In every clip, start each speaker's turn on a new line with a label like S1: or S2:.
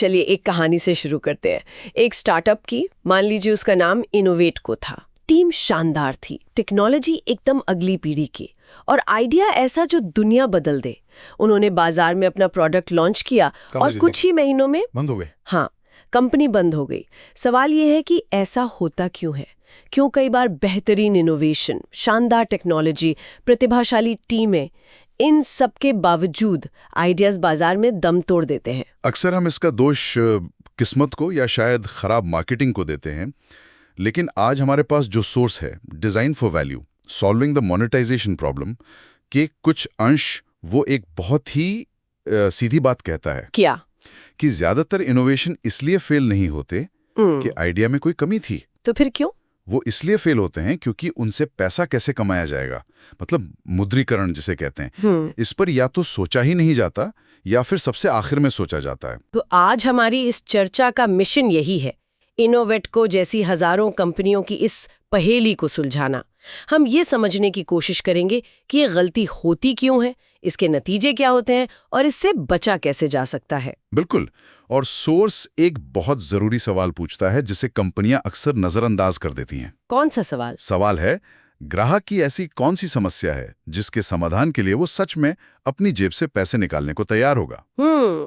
S1: चलिए एक कहानी से शुरू करते हैं। एक स्टार्टअप की, मान लीजिए उसका नाम इनोवेट को था। टीम शानदार थी, टेक्नोलॉजी एकदम अगली पीढ़ी की, और आइडिया ऐसा जो दुनिया बदल दे। उन्होंने बाजार में अपना प्रोडक्ट लॉन्च किया और कुछ ही महीनों में
S2: बंद हो गए।
S1: हाँ, कंपनी बंद हो गई। सवाल यह है कि ऐसा होता क्यों है? क्यों कई बार बेहतरीन इनोवेशन, शानदार टेक्नोलॉजी, प्रतिभाशाली टीमें, इन सब के बावजूद आइडियाज बाजार में दम तोड़ देते हैं?
S2: अक्सर हम इसका दोष किस्मत को या शायद खराब मार्केटिंग को देते हैं, लेकिन आज हमारे पास जो सोर्स है, design for value, solving the monetization problem, के कुछ अंश वो एक बहुत ही सीधी बात कहता है।
S1: क्या?
S2: कि ज्यादातर इनोवेशन इसलिए फेल नहीं होते कि आइडिया में कोई कमी थी।
S1: तो फिर क्यों?
S2: वो इसलिए फेल होते हैं क्योंकि उनसे पैसा कैसे कमाया जाएगा, मतलब मुद्रीकरण जिसे कहते हैं, इस पर या तो सोचा ही नहीं जाता या फिर सबसे आखिर में सोचा जाता है।
S1: तो आज हमारी इस चर्चा का मिशन यही है, इनोवेट को जैसी हजारों कंपनियों की इस पहेली को सुलझाना। हम ये समझने की कोशिश करेंगे कि ये गलती होती क्यों है, इसके नतीजे क्या होते हैं और इससे बचा कैसे जा सकता है।
S2: बिल्कुल। और सोर्स एक बहुत जरूरी सवाल पूछता है जिसे कंपनियां अक्सर नजरअंदाज कर देती हैं।
S1: कौन सा सवाल?
S2: सवाल है, ग्राहक की ऐसी कौन सी समस्या है जिसके समाधान के लिए वो सच में अपनी जेब से पैसे निकालने को तैयार होगा।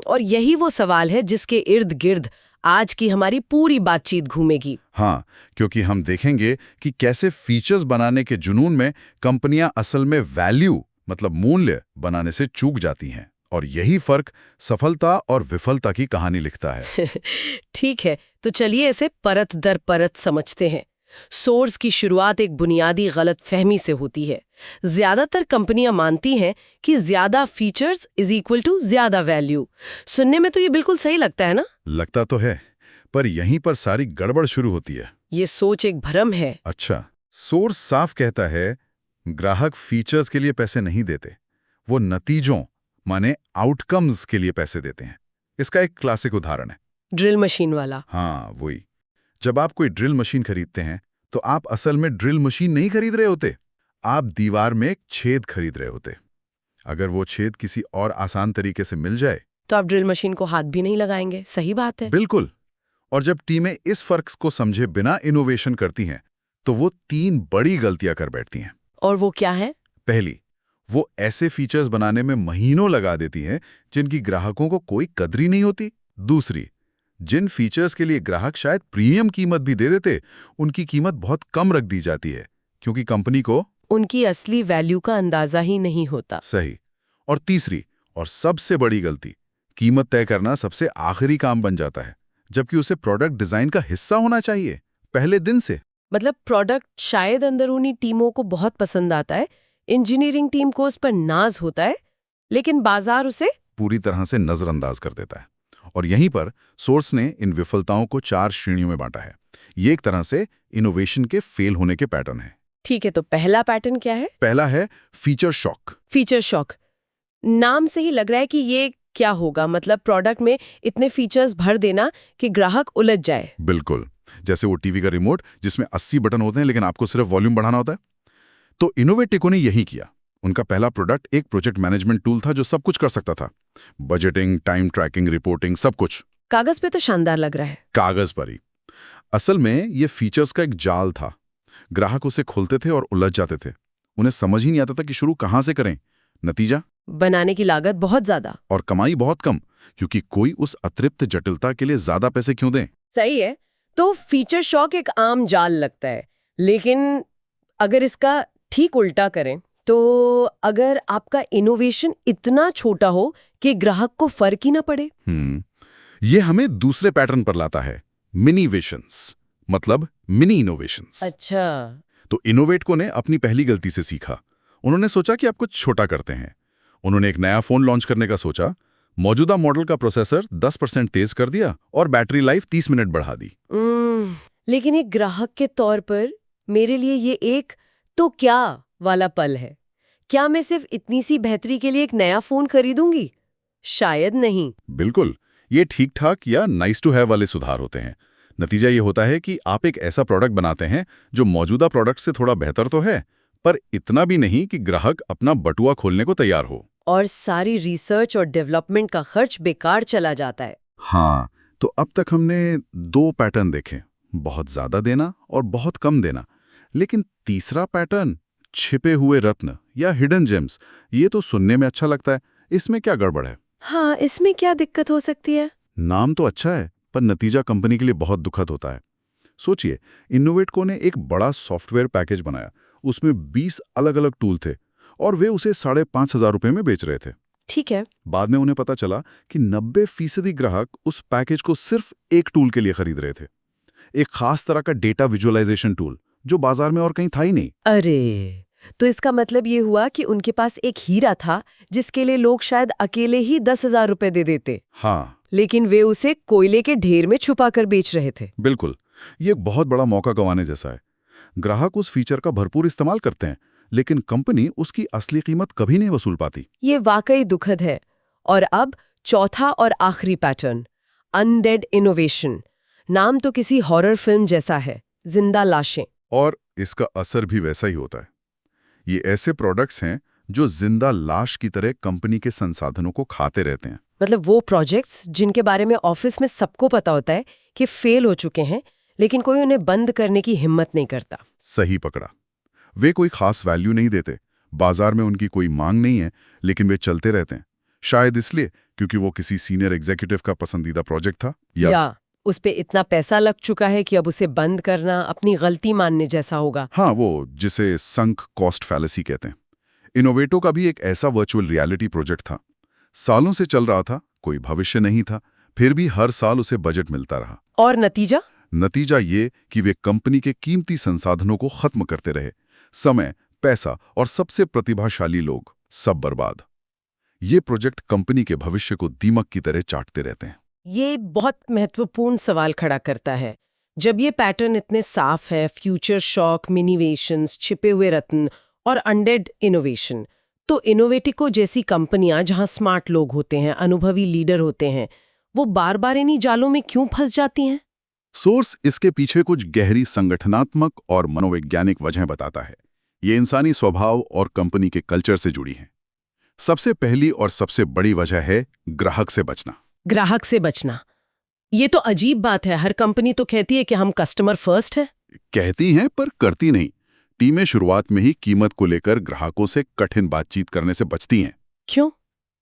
S1: और यही वो सवाल है जिसके इर्द गिर्द आज की हमारी पूरी बातचीत घूमेगी।
S2: हाँ, क्योंकि हम देखेंगे कि कैसे फीचर्स बनाने के जुनून में कंपनियां असल में वैल्यू, मतलब मूल्य बनाने से चूक जाती हैं, और यही फर्क सफलता और विफलता की कहानी लिखता है।
S1: ठीक है, तो चलिए इसे परत दर परत समझते हैं। सोर्स की शुरुआत एक बुनियादी गलत फहमी से होती है। ज्यादातर कंपनियां मानती हैं कि ज्यादा फीचर्स इज इक्वल टू ज्यादा वैल्यू। सुनने में तो ये बिल्कुल सही लगता है ना?
S2: लगता तो है, पर यहीं पर सारी गड़बड़ शुरू होती है।
S1: ये सोच एक भ्रम है।
S2: अच्छा, सोर्स साफ कहता है ग्राहक फीचर्स के लिए पैसे नहीं देते, वो नतीजों माने आउटकम्स के लिए पैसे देते हैं। इसका एक क्लासिक उदाहरण है
S1: ड्रिल मशीन वाला।
S2: हाँ, वही। जब आप कोई ड्रिल मशीन खरीदते हैं तो आप असल में ड्रिल मशीन नहीं खरीद रहे होते, आप दीवार में एक छेद खरीद रहे होते। अगर वो छेद किसी और आसान तरीके से मिल जाए
S1: तो आप ड्रिल मशीन को हाथ भी नहीं लगाएंगे। सही बात है।
S2: बिल्कुल। और जब टीमें इस फर्क को समझे बिना इनोवेशन करती हैं तो वो 3 बड़ी गलतियां कर बैठती हैं।
S1: और वो क्या है?
S2: पहली, वो ऐसे फीचर्स बनाने में महीनों लगा देती हैं जिनकी ग्राहकों को कोई कदर ही नहीं होती। दूसरी, जिन फीचर्स के लिए ग्राहक शायद प्रीमियम कीमत भी दे देते, उनकी कीमत बहुत कम रख दी जाती है क्योंकि कंपनी को
S1: उनकी असली वैल्यू का अंदाजा ही नहीं होता।
S2: सही। और तीसरी और सबसे बड़ी गलती, कीमत तय करना सबसे आखिरी काम बन जाता है, जबकि उसे प्रोडक्ट डिजाइन का हिस्सा होना चाहिए पहले दिन से।
S1: मतलब प्रोडक्ट शायद अंदरूनी टीमों को बहुत पसंद आता है, इंजीनियरिंग टीम को उस पर नाज होता है, लेकिन बाजार उसे
S2: पूरी तरह से नजरअंदाज कर देता है। और यहीं पर सोर्स ने इन विफलताओं को 4 श्रेणियों में बांटा है। ये एक तरह से इनोवेशन के फेल होने के पैटर्न है।
S1: ठीक है, तो पहला पैटर्न क्या है?
S2: पहला है फीचर शॉक।
S1: फीचर शॉक, नाम से ही लग रहा है कि ये क्या होगा, मतलब प्रोडक्ट में इतने फीचर्स भर देना कि ग्राहक उलझ जाए।
S2: बिल्कुल, जैसे वो टीवी का रिमोट जिसमें 80 बटन होते हैं लेकिन आपको सिर्फ वॉल्यूम बढ़ाना होता है। तो इनोवेटिको ने यही किया। उनका पहला प्रोडक्ट एक प्रोजेक्ट मैनेजमेंट टूल था जो सब कुछ कर सकता था, बजटिंग, टाइम ट्रैकिंग, रिपोर्टिंग, सब कुछ।
S1: कागज पे तो शानदार लग रहा है।
S2: कागज पर ही। असल में ये फीचर्स का एक जाल था। ग्राहक उसे खोलते थे और उलझ जाते थे। उन्हें समझ ही नहीं आता था कि शुरू कहां से करें। नतीजा,
S1: बनाने की लागत बहुत ज्यादा
S2: और कमाई बहुत कम, क्योंकि कोई उस अतिरिक्त जटिलता के लिए ज्यादा पैसे क्यों दें।
S1: सही है। तो फीचर शॉक एक आम जाल लगता है, लेकिन अगर इसका ठीक उल्टा करें तो अगर आपका इनोवेशन इतना छोटा हो कि ग्राहक को फर्क ही ना पड़े।
S2: ये हमें दूसरे पैटर्न पर लाता है, मिनीवेशंस, मतलब मिनी इनोवेशंस।
S1: अच्छा।
S2: तो इनोवेटको ने अपनी पहली गलती से सीखा। उन्होंने सोचा कि आप कुछ छोटा करते हैं। उन्होंने एक नया फोन लॉन्च करने का सोचा, मौजूदा मॉडल का प्रोसेसर 10% तेज कर दिया और बैटरी लाइफ 30 मिनट बढ़ा दी।
S1: लेकिन एक ग्राहक के तौर पर मेरे लिए ये एक तो क्या वाला पल है। क्या मैं सिर्फ इतनी सी बेहतरी के लिए एक नया फोन खरीदूंगी? शायद नहीं।
S2: बिल्कुल, ये ठीक ठाक या नाइस टू हैव वाले सुधार होते हैं। नतीजा ये होता है कि आप एक ऐसा प्रोडक्ट बनाते हैं जो मौजूदा प्रोडक्ट से थोड़ा बेहतर तो है, पर इतना भी नहीं कि ग्राहक अपना बटुआ खोलने को तैयार हो।
S1: और सारी रिसर्च और डेवलपमेंट का खर्च बेकार चला जाता है।
S2: हाँ, तो अब तक हमने 2 पैटर्न देखे, बहुत ज्यादा देना और बहुत कम देना। लेकिन तीसरा पैटर्न, छिपे हुए रत्न या हिडन जेम्स, ये तो सुनने में अच्छा लगता है। इसमें क्या गड़बड़ है?
S1: हाँ, इसमें क्या दिक्कत हो सकती है?
S2: नाम तो अच्छा है, पर नतीजा कंपनी के लिए बहुत दुखद होता है। सोचिए, इनोवेटको ने एक बड़ा सॉफ्टवेयर पैकेज बनाया, उसमें 20 अलग-अलग टूल थे और वे उसे 5,500 रुपये में बेच रहे थे।
S1: ठीक है।
S2: बाद में उन्हें पता चला कि 90% ग्राहक उस पैकेज को सिर्फ एक टूल के लिए खरीद रहे थे, एक खास तरह का डेटा विजुअलाइजेशन टूल जो बाजार में और कहीं था ही नहीं।
S1: अरे, तो इसका मतलब ये हुआ कि उनके पास एक हीरा था जिसके लिए लोग शायद अकेले ही 10,000 रुपए दे देते।
S2: हाँ,
S1: लेकिन वे उसे कोयले के ढेर में छुपा कर बेच रहे थे।
S2: बिल्कुल। ये एक बहुत बड़ा मौका गंवाने जैसा है। ग्राहक उस फीचर का भरपूर इस्तेमाल करते हैं, लेकिन कंपनी उसकी असली कीमत कभी नहीं वसूल पाती।
S1: ये वाकई दुखद है। और अब चौथा और आखिरी पैटर्न, अनडेड इनोवेशन। नाम तो किसी हॉरर फिल्म जैसा है, जिंदा लाशें।
S2: और इसका असर भी वैसा ही होता है। ये ऐसे प्रोडक्ट्स हैं जो जिंदा लाश की तरह कंपनी के संसाधनों को खाते रहते हैं।
S1: मतलब वो प्रोजेक्ट्स जिनके बारे में ऑफिस में सबको पता होता है कि फेल हो चुके हैं, लेकिन कोई उन्हें बंद करने की हिम्मत नहीं करता।
S2: सही पकड़ा। वे कोई खास वैल्यू नहीं देते, बाजार में उनकी कोई मांग नहीं है, लेकिन वे चलते रहते हैं। शायद इसलिए क्योंकि वो किसी सीनियर एग्जीक्यूटिव का पसंदीदा प्रोजेक्ट था,
S1: या उस पे इतना पैसा लग चुका है कि अब उसे बंद करना अपनी गलती मानने जैसा होगा।
S2: हाँ, वो जिसे संक कॉस्ट फैलेसी कहते हैं। इनोवेटो का भी एक ऐसा वर्चुअल रियलिटी प्रोजेक्ट था। सालों से चल रहा था, कोई भविष्य नहीं था, फिर भी हर साल उसे बजट मिलता रहा।
S1: और नतीजा?
S2: नतीजा ये कि वे कंपनी के कीमती संसाधनों को खत्म करते रहे। समय, पैसा और सबसे प्रतिभाशाली लोग, सब बर्बाद। ये प्रोजेक्ट कंपनी के भविष्य को दीमक की तरह चाटते रहते हैं।
S1: ये बहुत महत्वपूर्ण सवाल खड़ा करता है। जब ये पैटर्न इतने साफ है, फ्यूचर शॉक, मिनिवेशंस, छिपे हुए रत्न और अनडेड इनोवेशन, तो इनोवेटिको जैसी कंपनियां जहां स्मार्ट लोग होते हैं, अनुभवी लीडर होते हैं, वो बार बार इन्हीं जालों में क्यों फंस जाती हैं?
S2: सोर्स इसके पीछे कुछ गहरी संगठनात्मक और मनोवैज्ञानिक वजह बताता है। ये इंसानी स्वभाव और कंपनी के कल्चर से जुड़ी है। सबसे पहली और सबसे बड़ी वजह है ग्राहक से बचना।
S1: ग्राहक से बचना, ये तो अजीब बात है। हर कंपनी तो कहती है कि हम कस्टमर फर्स्ट है।
S2: कहती हैं पर करती नहीं। टीमें शुरुआत में ही कीमत को लेकर ग्राहकों से कठिन बातचीत करने से बचती हैं।
S1: क्यों?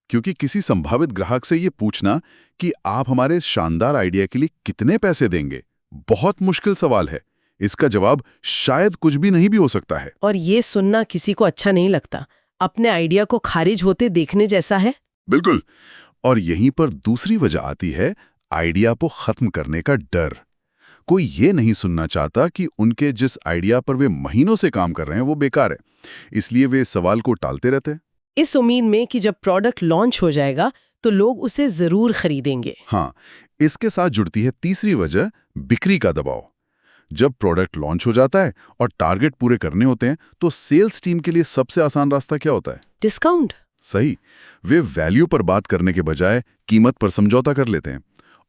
S2: क्योंकि किसी संभावित ग्राहक से ये पूछना कि आप हमारे शानदार आइडिया के लिए कितने पैसे देंगे, बहुत मुश्किल सवाल है। इसका जवाब शायद कुछ भी नहीं भी हो सकता है।
S1: और ये सुनना किसी को अच्छा नहीं लगता। अपने आइडिया को खारिज होते देखने जैसा है।
S2: बिल्कुल। और यहीं पर दूसरी वजह आती है, आइडिया को खत्म करने का डर। कोई ये नहीं सुनना चाहता कि उनके जिस आइडिया पर वे महीनों से काम कर रहे हैं वो बेकार है, इसलिए वे सवाल को टालते रहते हैं,
S1: इस उम्मीद में कि जब प्रोडक्ट लॉन्च हो जाएगा तो लोग उसे जरूर खरीदेंगे।
S2: हाँ, इसके साथ जुड़ती है तीसरी वजह, बिक्री का दबाव। जब प्रोडक्ट लॉन्च हो जाता है और टारगेट पूरे करने होते हैं तो सेल्स टीम के लिए सबसे आसान रास्ता क्या होता है?
S1: डिस्काउंट।
S2: सही। वे वैल्यू पर बात करने के बजाय कीमत पर समझौता कर लेते हैं।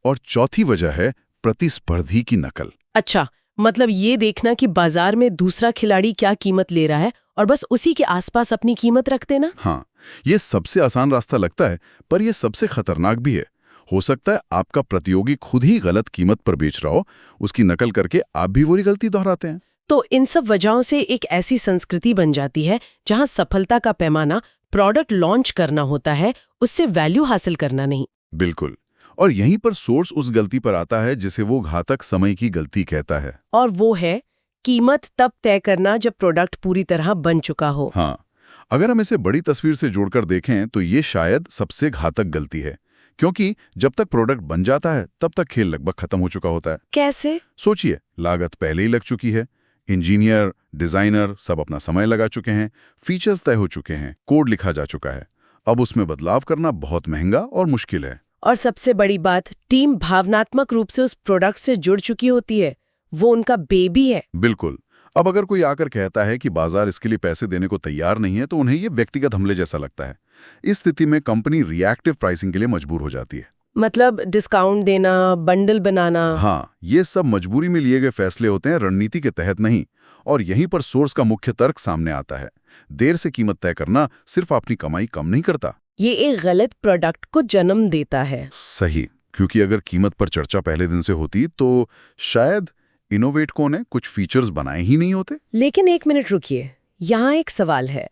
S2: और चौथी वजह है प्रतिस्पर्धी की नकल।
S1: अच्छा, मतलब ये देखना कि बाजार में दूसरा खिलाड़ी क्या कीमत ले रहा है और बस उसी के आसपास अपनी कीमत रख देना।
S2: हाँ, ये सबसे आसान रास्ता लगता है, पर यह सबसे खतरनाक भी है। हो सकता है आपका प्रतियोगी खुद ही गलत कीमत पर बेच रहा हो, उसकी नकल करके आप भी वही गलती दोहराते हैं।
S1: तो इन सब वजहों से एक ऐसी संस्कृति बन जाती है जहां सफलता का पैमाना प्रोडक्ट लॉन्च करना होता है, उससे वैल्यू हासिल करना नहीं।
S2: बिल्कुल। और यहीं पर सोर्स उस गलती पर आता है जिसे वो घातक समय की गलती कहता है।
S1: और वो है कीमत तब तय करना जब प्रोडक्ट पूरी तरह बन चुका हो।
S2: हाँ, अगर हम इसे बड़ी तस्वीर से जोड़कर देखें तो ये शायद सबसे घातक गलती है, क्योंकि जब तक प्रोडक्ट बन जाता है तब तक खेल लगभग खत्म हो चुका होता है।
S1: कैसे?
S2: सोचिए, लागत पहले ही लग चुकी है, इंजीनियर, डिजाइनर सब अपना समय लगा चुके हैं, फीचर्स तय हो चुके हैं, कोड लिखा जा चुका है। अब उसमें बदलाव करना बहुत महंगा और मुश्किल है।
S1: और सबसे बड़ी बात, टीम भावनात्मक रूप से उस प्रोडक्ट से जुड़ चुकी होती है, वो उनका बेबी है।
S2: बिल्कुल। अब अगर कोई आकर कहता है कि बाजार इसके लिए पैसे देने को तैयार नहीं है तो उन्हें ये व्यक्तिगत हमले जैसा लगता है। इस स्थिति में कंपनी रिएक्टिव प्राइसिंग के लिए मजबूर हो जाती है।
S1: मतलब डिस्काउंट देना, बंडल बनाना।
S2: हाँ, ये सब मजबूरी में लिए गए फैसले होते हैं, रणनीति के तहत नहीं। और यहीं पर सोर्स का मुख्य तर्क सामने आता है। देर से कीमत तय करना सिर्फ अपनी कमाई कम नहीं करता,
S1: ये एक गलत प्रोडक्ट को जन्म देता है।
S2: सही, क्योंकि अगर कीमत पर चर्चा पहले दिन से होती तो शायद इनोवेटको ने कुछ फीचर्स बनाए ही नहीं होते।
S1: लेकिन एक मिनट रुकिए, यहाँ एक सवाल है।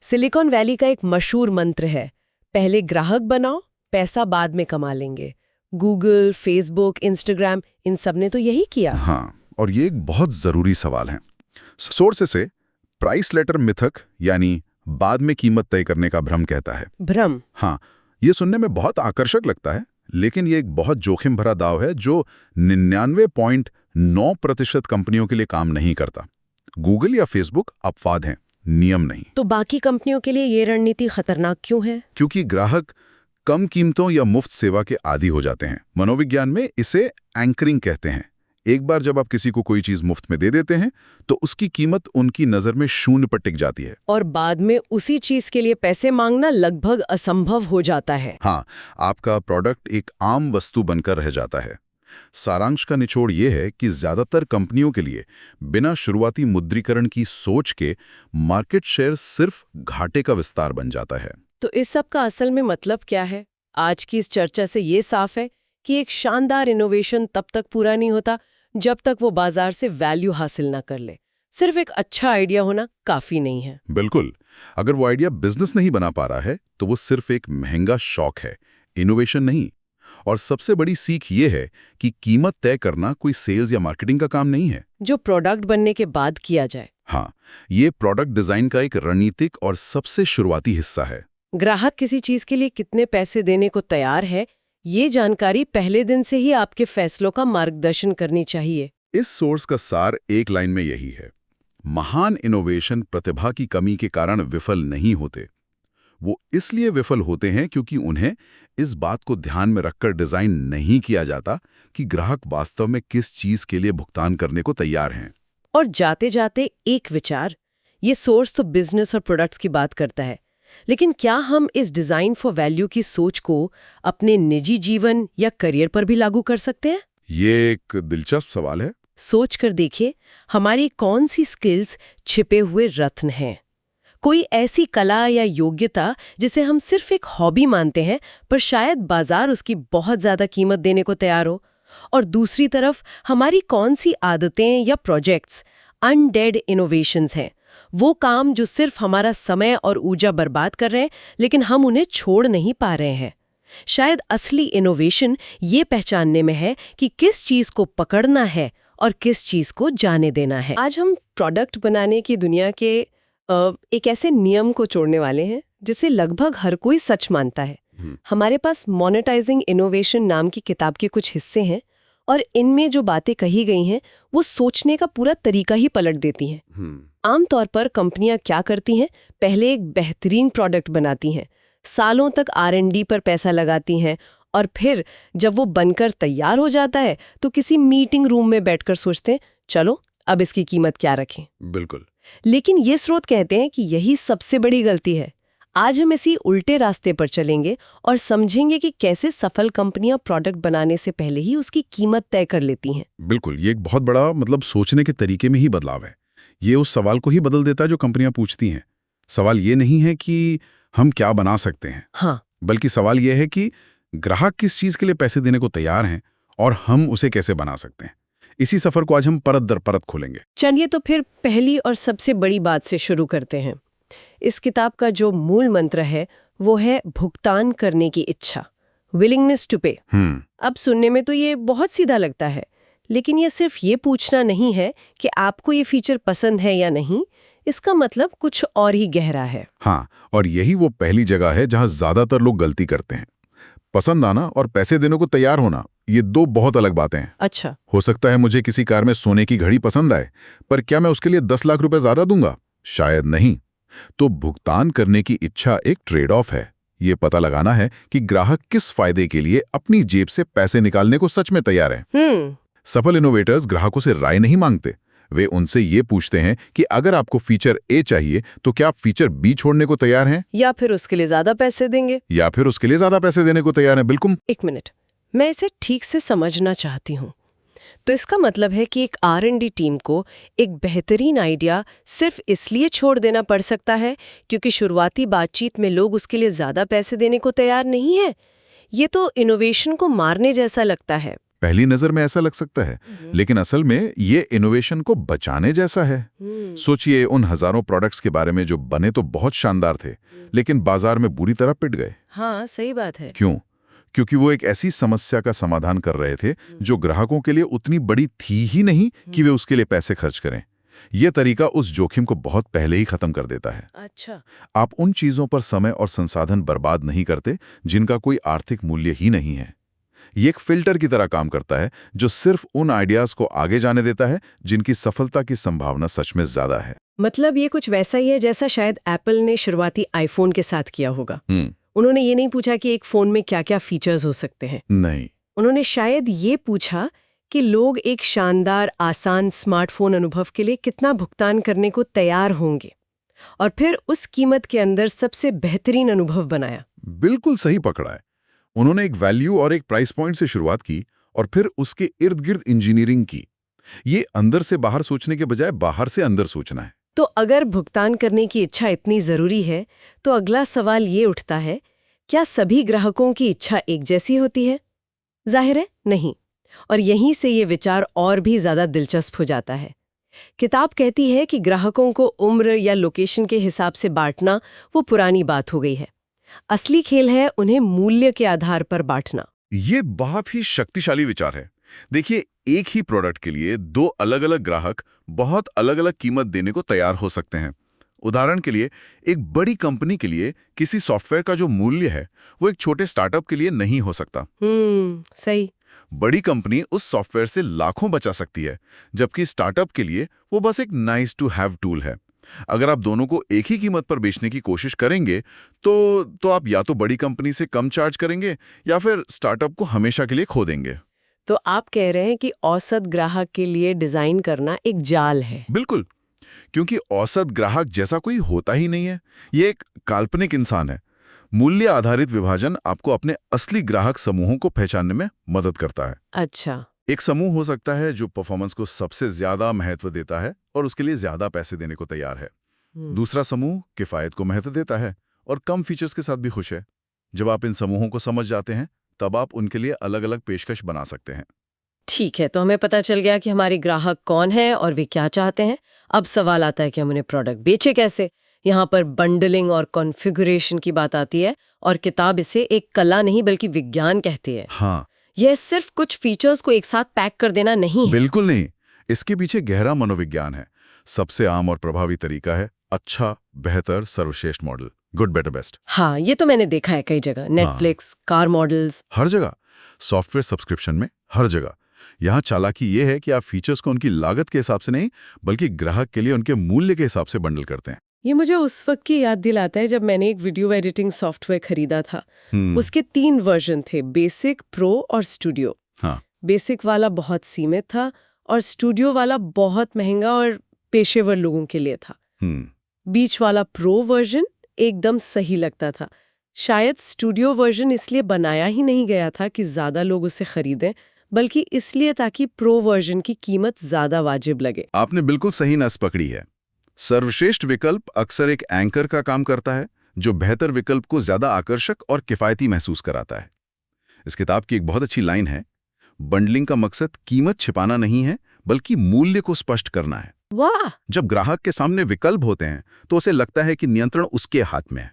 S1: सिलिकॉन वैली का एक मशहूर मंत्र है, पहले ग्राहक बनाओ, पैसा बाद में कमा लेंगे। गूगल, फेसबुक, इंस्टाग्राम, इन सब ने तो यही किया।
S2: हाँ, और ये एक बहुत जरूरी सवाल है। सोर्स से प्राइस लेटर मिथक यानी बाद में कीमत तय करने का भ्रम कहता है।
S1: भ्रम?
S2: हाँ, ये सुनने में बहुत आकर्षक लगता है, लेकिन ये एक बहुत जोखिम भरा दाव है जो 99.9% कंपनियों के लिए काम नहीं करता। गूगल या फेसबुक अपवाद हैं, नियम नहीं।
S1: तो बाकी कंपनियों के लिए ये रणनीति खतरनाक क्यों है?
S2: क्योंकि ग्राहक कम कीमतों या मुफ्त सेवा के आदी हो जाते हैं। मनोविज्ञान में इसे एंकरिंग कहते हैं। एक बार जब आप किसी को कोई चीज मुफ्त में दे देते हैं तो उसकी कीमत उनकी नजर में शून्य पर टिक जाती है
S1: और बाद में उसी चीज के लिए पैसे मांगना लगभग असंभव हो जाता है।
S2: हाँ, आपका प्रोडक्ट एक आम वस्तु बनकर रह जाता है। सारांश का निचोड़ ये है कि ज्यादातर कंपनियों के लिए बिना शुरुआती मुद्रीकरण की सोच के मार्केट शेयर सिर्फ घाटे का विस्तार बन जाता है।
S1: तो इस सब का असल में मतलब क्या है? आज की इस चर्चा से ये साफ है कि एक शानदार इनोवेशन तब तक पूरा नहीं होता जब तक वो बाजार से वैल्यू हासिल ना कर ले। सिर्फ एक अच्छा आइडिया होना काफी नहीं है।
S2: बिल्कुल, अगर वो आइडिया बिजनेस नहीं बना पा रहा है तो वो सिर्फ एक महंगा शौक है, इनोवेशन नहीं। और सबसे बड़ी सीख ये है कि कीमत तय करना कोई सेल्स या मार्केटिंग का काम नहीं है
S1: जो प्रोडक्ट बनने के बाद किया जाए।
S2: हाँ, ये प्रोडक्ट डिजाइन का एक रणनीतिक और सबसे शुरुआती हिस्सा है।
S1: ग्राहक किसी चीज के लिए कितने पैसे देने को तैयार है, ये जानकारी पहले दिन से ही आपके फैसलों का मार्गदर्शन करनी चाहिए।
S2: इस सोर्स का सार एक लाइन में यही है, महान इनोवेशन प्रतिभा की कमी के कारण विफल नहीं होते। वो इसलिए विफल होते हैं क्योंकि उन्हें इस बात को ध्यान में रखकर डिजाइन नहीं किया जाता कि ग्राहक वास्तव में किस चीज के लिए भुगतान करने को तैयार हैं।
S1: और जाते जाते एक विचार, ये सोर्स तो बिजनेस और प्रोडक्ट्स की बात करता है, लेकिन क्या हम इस डिजाइन फॉर वैल्यू की सोच को अपने निजी जीवन या करियर पर भी लागू कर सकते हैं?
S2: ये एक दिलचस्प सवाल है।
S1: सोच कर देखिए, हमारी कौन सी स्किल्स छिपे हुए रत्न हैं? कोई ऐसी कला या योग्यता जिसे हम सिर्फ एक हॉबी मानते हैं पर शायद बाजार उसकी बहुत ज्यादा कीमत देने को तैयार हो। और दूसरी तरफ हमारी कौन सी आदतें या प्रोजेक्ट्स अनडेड इनोवेशंस हैं, वो काम जो सिर्फ हमारा समय और ऊर्जा बर्बाद कर रहे हैं लेकिन हम उन्हें छोड़ नहीं पा रहे हैं। शायद असली इनोवेशन ये पहचानने में है कि किस चीज को पकड़ना है और किस चीज को जाने देना है। आज हम प्रोडक्ट बनाने की दुनिया के एक ऐसे नियम को छोड़ने वाले हैं जिसे लगभग हर कोई सच मानता है। हमारे पास मोनेटाइजिंग इनोवेशन नाम की किताब के कुछ हिस्से हैं और इनमें जो बातें कही गई हैं वो सोचने का पूरा तरीका ही पलट देती हैं। आमतौर पर कंपनियां क्या करती हैं, पहले एक बेहतरीन प्रोडक्ट बनाती हैं, सालों तक R&D पर पैसा लगाती हैं और फिर जब वो बनकर तैयार हो जाता है तो किसी मीटिंग रूम में बैठकर सोचते हैं चलो अब इसकी कीमत क्या रखें।
S2: बिल्कुल।
S1: लेकिन ये स्रोत कहते हैं कि यही सबसे बड़ी गलती है। आज हम इसी उल्टे रास्ते पर चलेंगे और समझेंगे कि कैसे सफल कंपनियां प्रोडक्ट बनाने से पहले ही उसकी कीमत तय कर लेती हैं।
S2: बिल्कुल, ये एक बहुत बड़ा सोचने के तरीके में ही बदलाव है। ये उस सवाल को ही बदल देता है जो कंपनियां पूछती हैं। सवाल ये नहीं है कि हम क्या बना सकते हैं,
S1: हाँ,
S2: बल्कि सवाल ये है कि ग्राहक किस चीज के लिए पैसे देने को तैयार हैं और हम उसे कैसे बना सकते हैं। इसी सफर को आज हम परत दर परत खोलेंगे।
S1: चलिए तो फिर पहली और सबसे बड़ी बात से शुरू करते हैं। इस किताब का जो मूल मंत्र है वो है भुगतान करने की इच्छा, विलिंगनेस टू पे। अब सुनने में तो ये बहुत सीधा लगता है, लेकिन ये सिर्फ ये पूछना नहीं है कि आपको ये फीचर पसंद है या नहीं, इसका मतलब कुछ और ही गहरा है।
S2: हाँ, और यही वो पहली जगह है जहां ज्यादातर लोग गलती करते हैं। पसंद आना और पैसे देने को तैयार होना, ये दो बहुत अलग बातें हैं।
S1: अच्छा,
S2: हो सकता है मुझे किसी कार में सोने की घड़ी पसंद आए, पर क्या मैं उसके लिए 10 लाख रुपए ज्यादा दूंगा? शायद नहीं। तो भुगतान करने की इच्छा एक ट्रेड ऑफ है। ये पता लगाना है कि ग्राहक किस फायदे के लिए अपनी जेब से पैसे निकालने को सच में तैयार है। सफल इनोवेटर्स ग्राहकों से राय नहीं मांगते, वे उनसे ये पूछते हैं कि अगर आपको फीचर ए चाहिए तो क्या आप फीचर बी छोड़ने को तैयार हैं,
S1: या फिर उसके लिए ज्यादा पैसे देंगे,
S2: या फिर उसके लिए ज्यादा पैसे देने को तैयार हैं। बिल्कुल।
S1: एक मिनट, मैं इसे ठीक से समझना चाहती हूँ। तो इसका मतलब है कि एक R&D टीम को एक बेहतरीन आइडिया सिर्फ इसलिए छोड़ देना पड़ सकता है क्योंकि शुरुआती बातचीत में लोग उसके लिए ज्यादा पैसे देने को तैयार नहीं है, ये तो इनोवेशन को मारने जैसा लगता है।
S2: पहली नजर में ऐसा लग सकता है, लेकिन असल में ये इनोवेशन को बचाने जैसा है। सोचिए उन हजारों प्रोडक्ट्स के बारे में जो बने तो बहुत शानदार थे, लेकिन बाजार में बुरी तरह पिट गए।
S1: हाँ, सही बात है।
S2: क्यों? क्योंकि वो एक ऐसी समस्या का समाधान कर रहे थे जो ग्राहकों के लिए उतनी बड़ी थी ही नहीं कि वे उसके लिए पैसे खर्च करें। यह तरीका उस जोखिम को बहुत पहले ही खत्म कर देता है।
S1: अच्छा।
S2: आप उन चीजों पर समय और संसाधन बर्बाद नहीं करते जिनका कोई आर्थिक मूल्य ही नहीं है। ये एक फिल्टर की तरह काम करता है जो सिर्फ उन आइडियाज को आगे जाने देता है जिनकी सफलता की संभावना सच में ज्यादा है।
S1: मतलब ये कुछ वैसा ही है जैसा शायद एप्पल ने शुरुआती आईफोन के साथ किया होगा। उन्होंने ये नहीं पूछा कि एक फोन में क्या क्या फीचर्स हो सकते हैं।
S2: नहीं,
S1: उन्होंने शायद ये पूछा कि लोग एक शानदार आसान स्मार्टफोन अनुभव के लिए कितना भुगतान करने को तैयार होंगे, और फिर उस कीमत के अंदर सबसे बेहतरीन अनुभव बनाया।
S2: बिल्कुल सही पकड़ा है। उन्होंने एक वैल्यू और एक प्राइस पॉइंट से शुरुआत की और फिर उसके इर्द गिर्द इंजीनियरिंग की। ये अंदर से बाहर सोचने के बजाय बाहर से अंदर सोचना है।
S1: तो अगर भुगतान करने की इच्छा इतनी जरूरी है, तो अगला सवाल ये उठता है, क्या सभी ग्राहकों की इच्छा एक जैसी होती है? जाहिर है नहीं। और यहीं से ये विचार और भी ज्यादा दिलचस्प हो जाता है। किताब कहती है कि ग्राहकों को उम्र या लोकेशन के हिसाब से बांटना वो पुरानी बात हो गई है। असली खेल है उन्हें मूल्य के आधार पर बांटना।
S2: ये बहुत ही शक्तिशाली विचार है। देखिए, एक ही प्रोडक्ट के लिए दो अलग अलग ग्राहक बहुत अलग अलग कीमत देने को तैयार हो सकते हैं। उदाहरण के लिए, एक बड़ी कंपनी के लिए किसी सॉफ्टवेयर का जो मूल्य है वो एक छोटे स्टार्टअप के लिए नहीं हो सकता।
S1: सही।
S2: बड़ी कंपनी उस सॉफ्टवेयर से लाखों बचा सकती है, जबकि स्टार्टअप के लिए वो बस एक नाइस टू हैव टूल है। अगर आप दोनों को एक ही कीमत पर बेचने की कोशिश करेंगे तो आप या तो बड़ी कंपनी से कम चार्ज करेंगे या फिर स्टार्टअप को हमेशा के लिए खो देंगे।
S1: तो आप कह रहे हैं कि औसत ग्राहक के लिए डिजाइन करना एक जाल है।
S2: बिल्कुल, क्योंकि औसत ग्राहक जैसा कोई होता ही नहीं है। ये एक काल्पनिक इंसान है। मूल्य आधारित विभाजन आपको अपने असली ग्राहक समूहों को पहचानने में मदद करता है।
S1: अच्छा।
S2: एक समूह हो सकता है जो परफॉर्मेंस को सबसे ज्यादा महत्व देता है और उसके लिए ज्यादा पैसे देने को तैयार है। दूसरा समूह किफायत को महत्व देता है और कम फीचर्स के साथ भी खुश है। जब आप इन समूहों को समझ जाते हैं, तब आप उनके लिए अलग अलग पेशकश बना सकते हैं।
S1: ठीक है, तो हमें पता चल गया कि हमारे ग्राहक कौन है और वे क्या चाहते हैं। अब सवाल आता है कि हम उन्हें प्रोडक्ट बेचे कैसे। यहाँ पर बंडलिंग और कॉन्फ़िगरेशन की बात आती है, और किताब इसे एक कला नहीं बल्कि विज्ञान कहती है।
S2: हाँ,
S1: यह सिर्फ कुछ फीचर्स को एक साथ पैक कर देना नहीं है।
S2: बिल्कुल नहीं। इसके पीछे गहरा मनोविज्ञान है। सबसे आम और प्रभावी तरीका है अच्छा, बेहतर, सर्वश्रेष्ठ मॉडल, गुड, बेटर, बेस्ट।
S1: हाँ, ये तो मैंने देखा है कई जगह, नेटफ्लिक्स, कार मॉडल्स,
S2: हर जगह, सॉफ्टवेयर सब्सक्रिप्शन में, हर जगह। यहाँ चालाकी ये है कि आप फीचर्स को उनकी लागत के हिसाब से नहीं, बल्कि ग्राहक के लिए उनके मूल्य के हिसाब से बंडल करते हैं।
S1: ये मुझे उस वक्त की याद दिलाता है जब मैंने एक वीडियो एडिटिंग सॉफ्टवेयर खरीदा था। उसके 3 वर्जन थे, बेसिक, प्रो और स्टूडियो।
S2: हाँ।
S1: बेसिक वाला बहुत सीमित था और स्टूडियो वाला बहुत महंगा और पेशेवर लोगों के लिए था। बीच वाला प्रो वर्जन एकदम सही लगता था। शायद स्टूडियो वर्जन इसलिए बनाया ही नहीं गया था कि ज्यादा लोग उसे खरीदें, बल्कि इसलिए ताकि प्रो वर्जन की कीमत ज्यादा वाजिब लगे।
S2: आपने बिल्कुल सही नस पकड़ी है। सर्वश्रेष्ठ विकल्प अक्सर एक एंकर का काम करता है जो बेहतर विकल्प को ज्यादा आकर्षक और किफायती महसूस कराता है। इस किताब की एक बहुत अच्छी लाइन है, बंडलिंग का मकसद कीमत छिपाना नहीं है बल्कि मूल्य को स्पष्ट करना है।
S1: वाह!
S2: जब ग्राहक के सामने विकल्प होते हैं तो उसे लगता है कि नियंत्रण उसके हाथ में है।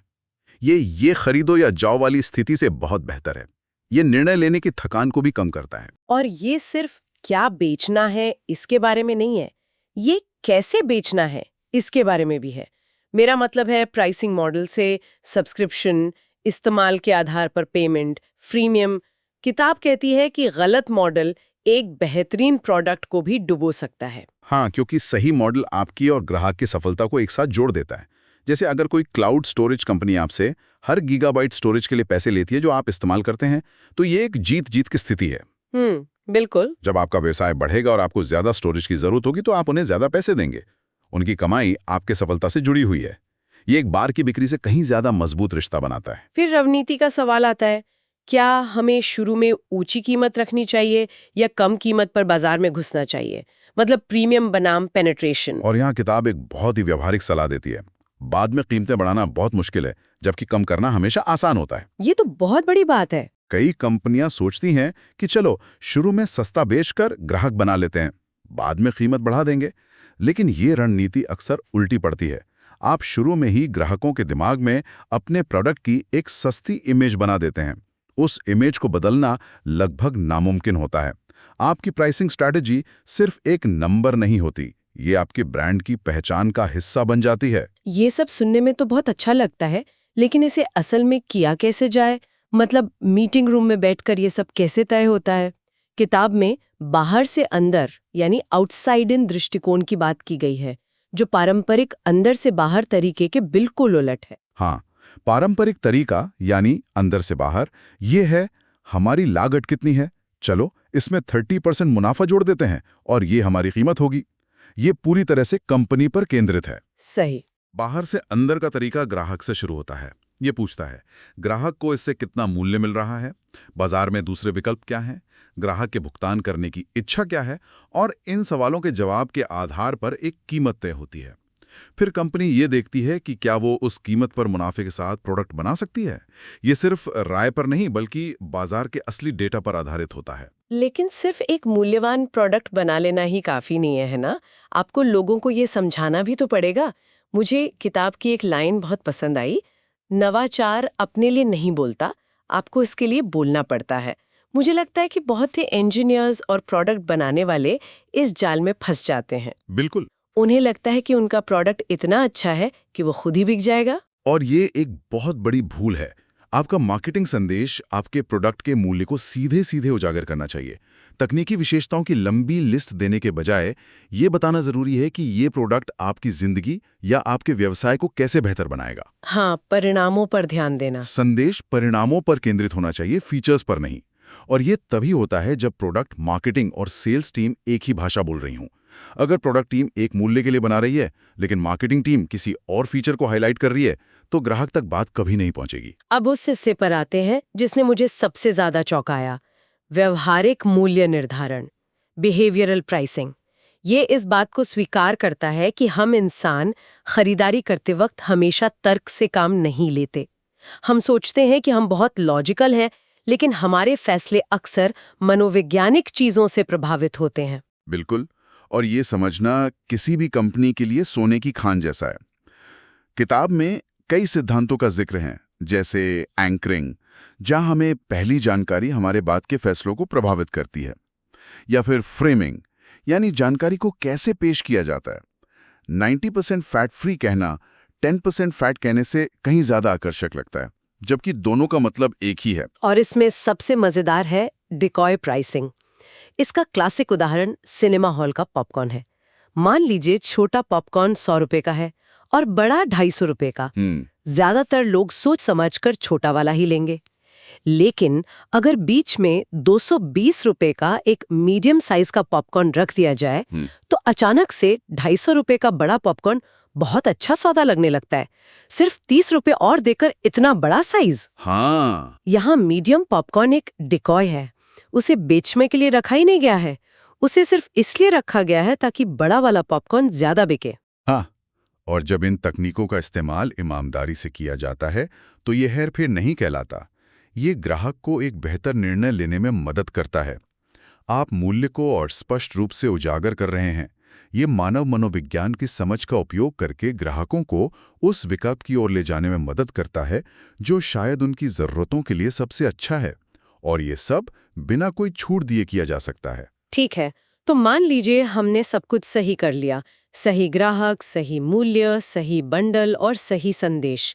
S2: ये खरीदो या जाओ वाली स्थिति से बहुत बेहतर है। ये निर्णय लेने की थकान को भी कम करता है।
S1: और ये सिर्फ क्या बेचना है इसके बारे में नहीं है, ये कैसे बेचना है इसके बारे में भी है। मेरा मतलब है प्राइसिंग मॉडल से सब्सक्रिप्शन, इस्तेमाल के आधार पर पेमेंट, फ्रीमियम। किताब कहती है कि गलत मॉडल एक बेहतरीन प्रोडक्ट को भी डुबो सकता है।
S2: हाँ, क्योंकि सही मॉडल आपकी और ग्राहक की सफलता को एक साथ जोड़ देता है। जैसे अगर कोई क्लाउड स्टोरेज कंपनी आपसे हर गीगाबाइट स्टोरेज के लिए पैसे लेती है जो आप इस्तेमाल करते हैं, तो ये एक जीत-जीत की स्थिति है।
S1: बिल्कुल।
S2: जब आपका व्यवसाय बढ़ेगा और आपको ज्यादा स्टोरेज की जरूरत होगी तो आप उन्हें ज्यादा पैसे देंगे। उनकी कमाई आपके सफलता से जुड़ी हुई है। ये एक बार की बिक्री से कहीं ज्यादा मजबूत रिश्ता बनाता है।
S1: फिर रणनीति का सवाल आता है, क्या हमें शुरू में ऊंची कीमत रखनी चाहिए या कम कीमत पर बाजार में घुसना चाहिए? मतलब प्रीमियम बनाम पेनिट्रेशन।
S2: और यहाँ किताब एक बहुत ही व्यवहारिक सलाह देती है। बाद में कीमतें बढ़ाना बहुत मुश्किल है, जबकि कम करना हमेशा आसान होता है।
S1: ये तो बहुत बड़ी बात है।
S2: कई कंपनियां सोचती हैं कि चलो शुरू में सस्ता बेचकर ग्राहक बना लेते हैं, बाद में कीमत बढ़ा देंगे। लेकिन ये रणनीति अक्सर उल्टी पड़ती है। आप शुरू में ही ग्राहकों के दिमाग में अपने प्रोडक्ट की एक सस्ती इमेज बना देते हैं। उस इमेज को बदलना लगभग नामुमकिन होता है। आपकी प्राइसिंग स्ट्रैटेजी सिर्फ एक नंबर नहीं होती, ये आपके ब्रांड की पहचान का हिस्सा बन जाती है।
S1: ये सब सुनने में तो बहुत अच्छा लगता है, लेकिन इसे असल में किया कैसे जाए? मतलब मीटिंग रूम में बैठकर ये सब कैसे तय होता है? किताब में बाहर से अंदर यानी आउटसाइड इन दृष्टिकोण की बात की गई है, जो पारंपरिक अंदर से बाहर तरीके के बिल्कुल उलट है।
S2: हाँ, पारंपरिक तरीका यानी अंदर से बाहर ये है, हमारी लागत कितनी है, चलो इसमें 30% मुनाफा जोड़ देते हैं और ये हमारी कीमत होगी। ये पूरी तरह से कंपनी पर केंद्रित है।
S1: सही।
S2: बाहर से अंदर का तरीका ग्राहक से शुरू होता है। ये पूछता है, ग्राहक को इससे कितना मूल्य मिल रहा है, बाजार में दूसरे विकल्प क्या हैं, ग्राहक के भुगतान करने की इच्छा क्या है, और इन सवालों के जवाब के आधार पर एक कीमत तय होती है। फिर कंपनी ये देखती है कि क्या वो उस कीमत पर मुनाफे के साथ प्रोडक्ट बना सकती है। ये सिर्फ राय पर नहीं बल्कि बाजार के असली डेटा पर आधारित होता है।
S1: लेकिन सिर्फ एक मूल्यवान प्रोडक्ट बना लेना ही काफी नहीं है ना? आपको लोगों को ये समझाना भी तो पड़ेगा। मुझे किताब की एक लाइन बहुत पसंद आई, नवाचार अपने लिए नहीं बोलता, आपको इसके लिए बोलना पड़ता है। मुझे लगता है कि बहुत से इंजीनियर्स और प्रोडक्ट बनाने वाले इस जाल में फंस जाते हैं।
S2: बिल्कुल।
S1: उन्हें लगता है कि उनका प्रोडक्ट इतना अच्छा है कि वो खुद ही बिक जाएगा।
S2: और ये एक बहुत बड़ी भूल है। आपका मार्केटिंग संदेश आपके प्रोडक्ट के मूल्य को सीधे सीधे उजागर करना चाहिए। तकनीकी विशेषताओं की लंबी लिस्ट देने के बजाय ये बताना जरूरी है कि ये प्रोडक्ट आपकी जिंदगी या आपके व्यवसाय को कैसे बेहतर बनाएगा।
S1: हाँ, परिणामों पर ध्यान देना।
S2: संदेश परिणामों पर केंद्रित होना चाहिए, फीचर्स पर नहीं। और ये तभी होता है जब प्रोडक्ट मार्केटिंग और सेल्स टीम एक ही भाषा बोल रही हों। अगर प्रोडक्ट टीम एक मूल्य के लिए बना रही है लेकिन मार्केटिंग टीम किसी और फीचर को हाईलाइट कर रही है, तो ग्राहक तक बात कभी नहीं पहुंचेगी।
S1: अब उस हिस्से पर आते हैं जिसने मुझे सबसे ज्यादा चौंकाया, व्यवहारिक मूल्य निर्धारण, बिहेवियरल प्राइसिंग। ये इस बात को स्वीकार करता है कि हम इंसान खरीदारी करते वक्त हमेशा तर्क से काम नहीं लेते। हम सोचते हैं कि हम बहुत लॉजिकल हैं, लेकिन हमारे फैसले अक्सर मनोवैज्ञानिक चीजों से प्रभावित होते हैं।
S2: बिल्कुल। और ये समझना किसी भी कंपनी के लिए सोने की खान जैसा है। किताब में कई सिद्धांतों का जिक्र है, जैसे एंकरिंग, जहां हमें पहली जानकारी हमारे बाद के फैसलों को प्रभावित करती है, या फिर फ्रेमिंग, यानी जानकारी को कैसे पेश किया जाता है। 90% फैट फ्री कहना 10% फैट कहने से कहीं ज्यादा आकर्षक लगता है, जबकि दोनों का मतलब एक ही है।
S1: और इसमें सबसे मजेदार है डिकॉय प्राइसिंग। इसका क्लासिक उदाहरण सिनेमा हॉल का पॉपकॉर्न है। मान लीजिए छोटा पॉपकॉर्न 100 रुपए का है और बड़ा 250 रुपए का। ज्यादातर लोग सोच समझकर छोटा वाला ही लेंगे। लेकिन अगर बीच में 220 रुपए का एक मीडियम साइज का पॉपकॉर्न रख दिया जाए, तो अचानक से 250 रुपए का बड़ा पॉपकॉर्न बहुत अच्छा सौदा लगने लगता है। सिर्फ 30 रुपए और देकर इतना बड़ा साइज।
S2: हाँ,
S1: यहाँ मीडियम पॉपकॉर्न एक डिकॉय है। उसे बेचने के लिए रखा ही नहीं गया है, उसे सिर्फ इसलिए रखा गया है ताकि बड़ा वाला पॉपकॉर्न ज्यादा बिके।
S2: हाँ, और जब इन तकनीकों का इस्तेमाल ईमानदारी से किया जाता है तो ये हेरफेर नहीं कहलाता। ये ग्राहक को एक बेहतर निर्णय लेने में मदद करता है। आप मूल्य को और स्पष्ट रूप से उजागर कर रहे हैं। ये मानव मनोविज्ञान की समझ का उपयोग करके ग्राहकों को उस विकल्प की ओर ले जाने में मदद करता है जो शायद उनकी जरूरतों के लिए सबसे अच्छा है। और ये सब बिना कोई छूट दिए किया जा सकता है।
S1: ठीक है, तो मान लीजिए हमने सब कुछ सही कर लिया, सही ग्राहक, सही मूल्य, सही बंडल और सही संदेश।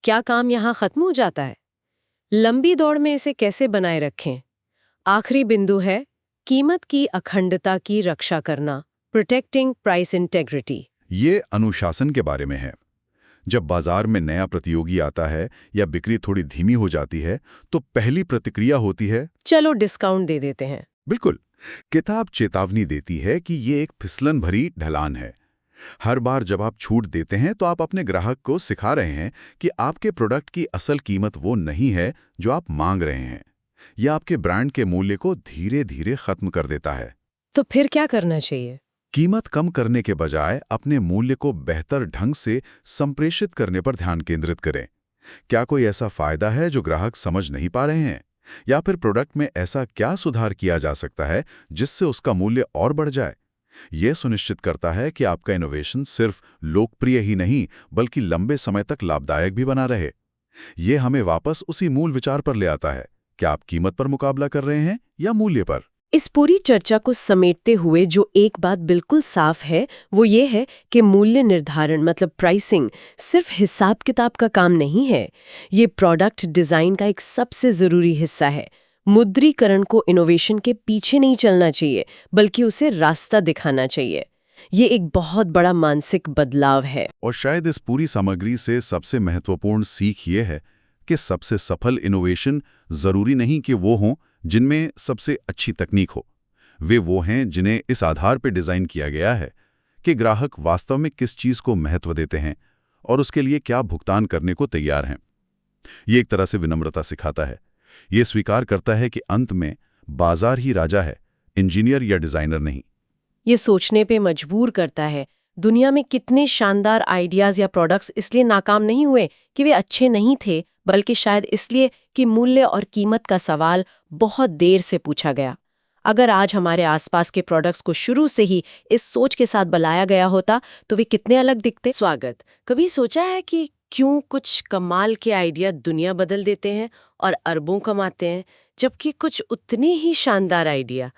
S1: क्या काम यहाँ खत्म हो जाता है? लंबी दौड़ में इसे कैसे बनाए रखें? आखिरी बिंदु है कीमत की अखंडता की रक्षा करना, प्रोटेक्टिंग प्राइस इंटेग्रिटी।
S2: ये अनुशासन के बारे में है। जब बाजार में नया प्रतियोगी आता है या बिक्री थोड़ी धीमी हो जाती है, तो पहली प्रतिक्रिया होती है,
S1: चलो डिस्काउंट दे देते हैं।
S2: बिल्कुल। किताब चेतावनी देती है कि ये एक फिसलन भरी ढलान है। हर बार जब आप छूट देते हैं तो आप अपने ग्राहक को सिखा रहे हैं कि आपके प्रोडक्ट की असल कीमत वो नहीं है जो आप मांग रहे हैं। यह आपके ब्रांड के मूल्य को धीरे धीरे खत्म कर देता है।
S1: तो फिर क्या करना चाहिए?
S2: कीमत कम करने के बजाय अपने मूल्य को बेहतर ढंग से संप्रेषित करने पर ध्यान केंद्रित करें। क्या कोई ऐसा फायदा है जो ग्राहक समझ नहीं पा रहे हैं? या फिर प्रोडक्ट में ऐसा क्या सुधार किया जा सकता है जिससे उसका मूल्य और बढ़ जाए। यह सुनिश्चित करता है कि आपका इनोवेशन सिर्फ लोकप्रिय ही नहीं बल्कि लंबे समय तक लाभदायक भी बना रहे। ये हमें वापस उसी मूल विचार पर ले आता है कि आप कीमत पर मुकाबला कर रहे हैं या मूल्य पर।
S1: इस पूरी चर्चा को समेटते हुए जो एक बात बिल्कुल साफ है वो ये है कि मूल्य निर्धारण मतलब प्राइसिंग सिर्फ हिसाब किताब का काम नहीं है। ये प्रोडक्ट डिजाइन का एक सबसे जरूरी हिस्सा है। मुद्रीकरण को इनोवेशन के पीछे नहीं चलना चाहिए बल्कि उसे रास्ता दिखाना चाहिए। ये एक बहुत बड़ा मानसिक बदलाव है।
S2: और शायद इस पूरी सामग्री से सबसे महत्वपूर्ण सीख ये है कि सबसे सफल इनोवेशन जरूरी नहीं कि वो हों जिनमें सबसे अच्छी तकनीक हो। वो हैं जिन्हें इस आधार पर डिजाइन किया गया है कि ग्राहक वास्तव में किस चीज को महत्व देते हैं और उसके लिए क्या भुगतान करने को तैयार हैं। ये एक तरह से विनम्रता सिखाता है। ये स्वीकार करता है कि अंत में बाजार ही राजा है, इंजीनियर या डिजाइनर नहीं।
S1: ये सोचने पे मजबूर करता है दुनिया में कितने शानदार आइडियाज या प्रोडक्ट्स इसलिए नाकाम नहीं हुए कि वे अच्छे नहीं थे बल्कि शायद इसलिए कि मूल्य और कीमत का सवाल बहुत देर से पूछा गया। अगर आज हमारे आसपास के प्रोडक्ट्स को शुरू से ही इस सोच के साथ बनाया गया होता तो वे कितने अलग दिखते। स्वागत। कभी सोचा है कि क्यों कुछ कमाल के आइडिया दुनिया बदल देते हैं और अरबों कमाते हैं जबकि कुछ उतने ही शानदार आइडिया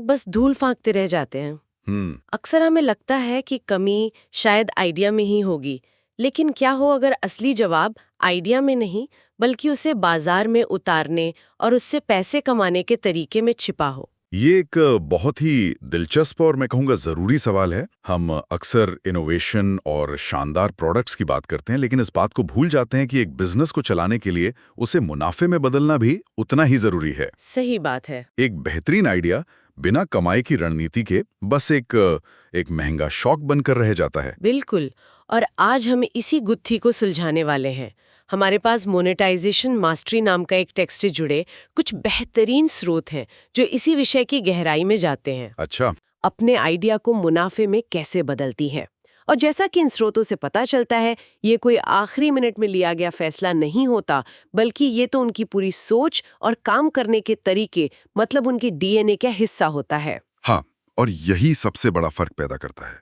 S1: बस धूल फांकते रह जाते हैं। अक्सर हमें लगता है कि कमी शायद आइडिया में ही होगी, लेकिन क्या हो अगर असली जवाब आइडिया में नहीं बल्कि उसे बाजार में उतारने और उससे पैसे कमाने के तरीके में छिपा हो।
S2: ये एक बहुत ही दिलचस्प और मैं कहूँगा ज़रूरी सवाल है। हम अक्सर इनोवेशन और शानदार प्रोडक्ट्स की बात करते हैं, लेकिन इस बात को भूल जाते हैं कि एक बिजनेस को चलाने के लिए उसे मुनाफे में बदलना भी उतना ही ज़रूरी है।
S1: सही बात है।
S2: एक बेहतरीन आइडिया बिना कमाई की रणनीति के बस एक महंगा शौक बनकर रह जाता है।
S1: बिल्कुल। और आज हम इसी गुत्थी को सुलझाने वाले हैं। हमारे पास मोनेटाइजेशन मास्टरी नाम का एक टेक्स्ट से जुड़े कुछ बेहतरीन स्रोत हैं जो इसी विषय की गहराई में जाते हैं।
S2: अच्छा।
S1: अपने आइडिया को मुनाफे में कैसे बदलती है। और जैसा कि इन स्रोतों से पता चलता है, ये कोई आखिरी मिनट में लिया गया फैसला नहीं होता, बल्कि ये तो उनकी पूरी सोच और काम करने के तरीके मतलब उनकी डीएनए का हिस्सा होता है।
S2: हाँ, और यही सबसे बड़ा फर्क पैदा करता है।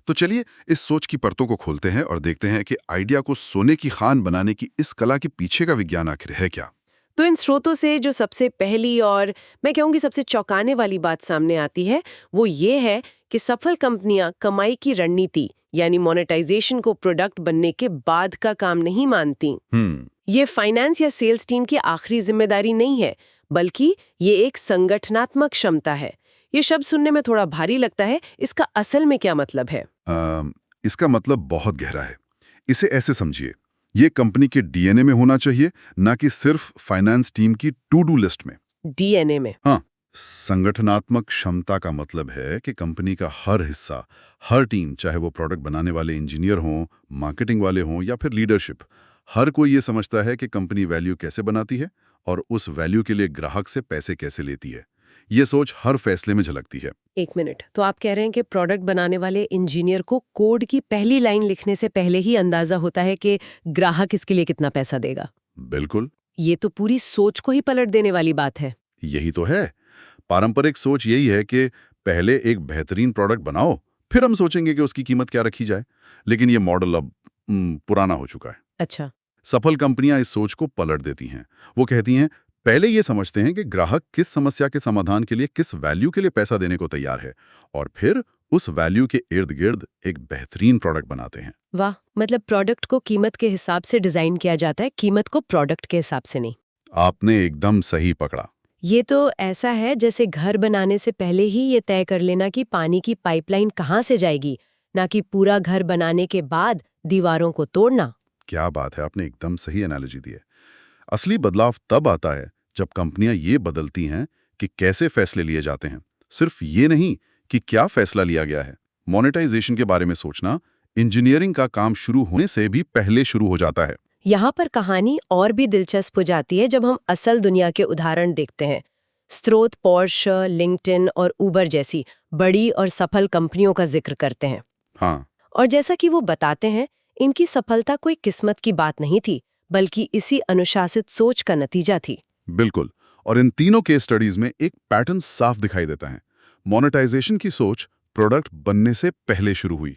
S2: तो चलिए इस सोच की परतों को खोलते हैं और देखते हैं कि आइडिया को सोने की खान बनाने की इस कला के पीछे का विज्ञान आखिर है क्या।
S1: तो इन स्रोतों से जो सबसे पहली और मैं कहूँगी सबसे चौंकाने वाली बात सामने आती है वो ये है कि सफल कंपनियां कमाई की रणनीति यानी मोनेटाइजेशन को प्रोडक्ट बनने के बाद का काम नहीं मानती। ये फाइनेंस या सेल्स टीम की आखिरी जिम्मेदारी नहीं है, बल्कि ये एक संगठनात्मक क्षमता है। ये शब्द सुनने में थोड़ा भारी लगता है, इसका असल में क्या मतलब है?
S2: इसका मतलब बहुत गहरा है। इसे ऐसे समझिए, ये कंपनी के डीएनए में होना चाहिए, ना कि सिर्फ फाइनेंस टीम की टू डू लिस्ट में।
S1: डीएनए में?
S2: हाँ, संगठनात्मक क्षमता का मतलब है कि कंपनी का हर हिस्सा, हर टीम, चाहे वो प्रोडक्ट बनाने वाले इंजीनियर हों, मार्केटिंग वाले हों या फिर लीडरशिप, हर कोई ये समझता है कि कंपनी वैल्यू कैसे बनाती है और उस वैल्यू के लिए ग्राहक से पैसे कैसे लेती है। ये सोच हर फैसले में झलकती है।
S1: एक मिनट, तो आप कह रहे हैं कि प्रोडक्ट बनाने वाले इंजीनियर को कोड की पहली लाइन लिखने से पहले ही अंदाजा होता है कि ग्राहक इसके लिए कितना पैसा देगा?
S2: बिल्कुल।
S1: ये तो पूरी सोच को ही पलट देने वाली बात है।
S2: यही तो है। पारंपरिक सोच यही है कि पहले एक बेहतरीन प्रोडक्ट बनाओ, फिर हम सोचेंगे कि उसकी कीमत क्या रखी जाए। लेकिन ये मॉडल अब पुराना हो चुका है।
S1: अच्छा।
S2: सफल कंपनियां इस सोच को पलट देती हैं। वो कहती हैं, पहले ये समझते हैं कि ग्राहक किस समस्या के समाधान के लिए किस वैल्यू के लिए पैसा देने को तैयार है और फिर उस वैल्यू के इर्द गिर्द एक बेहतरीन प्रोडक्ट बनाते हैं।
S1: वाह, मतलब प्रोडक्ट को कीमत के हिसाब से डिजाइन किया जाता है, कीमत को प्रोडक्ट के हिसाब से नहीं।
S2: आपने एकदम सही पकड़ा।
S1: ये तो ऐसा है जैसे घर बनाने से पहले ही ये तय कर लेना कि पानी की पाइपलाइन कहाँ से जाएगी, ना कि पूरा घर बनाने के बाद दीवारों को तोड़ना।
S2: क्या बात है, आपने एकदम सही एनालॉजी दी है। असली बदलाव तब आता है जब कंपनियां ये बदलती हैं कि कैसे फैसले लिए जाते हैं, सिर्फ ये नहीं कि क्या फैसला लिया गया है। मोनेटाइजेशन के बारे में सोचना इंजीनियरिंग का काम शुरू होने से भी पहले शुरू हो जाता है।
S1: यहाँ पर कहानी और भी दिलचस्प हो जाती है जब हम असल दुनिया के उदाहरण देखते हैं। स्रोत पोर्श, लिंक्डइन और उबर जैसी बड़ी और सफल कंपनियों का जिक्र करते हैं।
S2: हाँ।
S1: और जैसा कि वो बताते हैं, इनकी सफलता कोई किस्मत की बात नहीं थी, बल्कि इसी अनुशासित सोच का नतीजा थी।
S2: बिल्कुल। और इन तीनों केस स्टडीज में एक पैटर्न साफ दिखाई देता है। मोनेटाइजेशन की सोच प्रोडक्ट बनने से पहले शुरू हुई।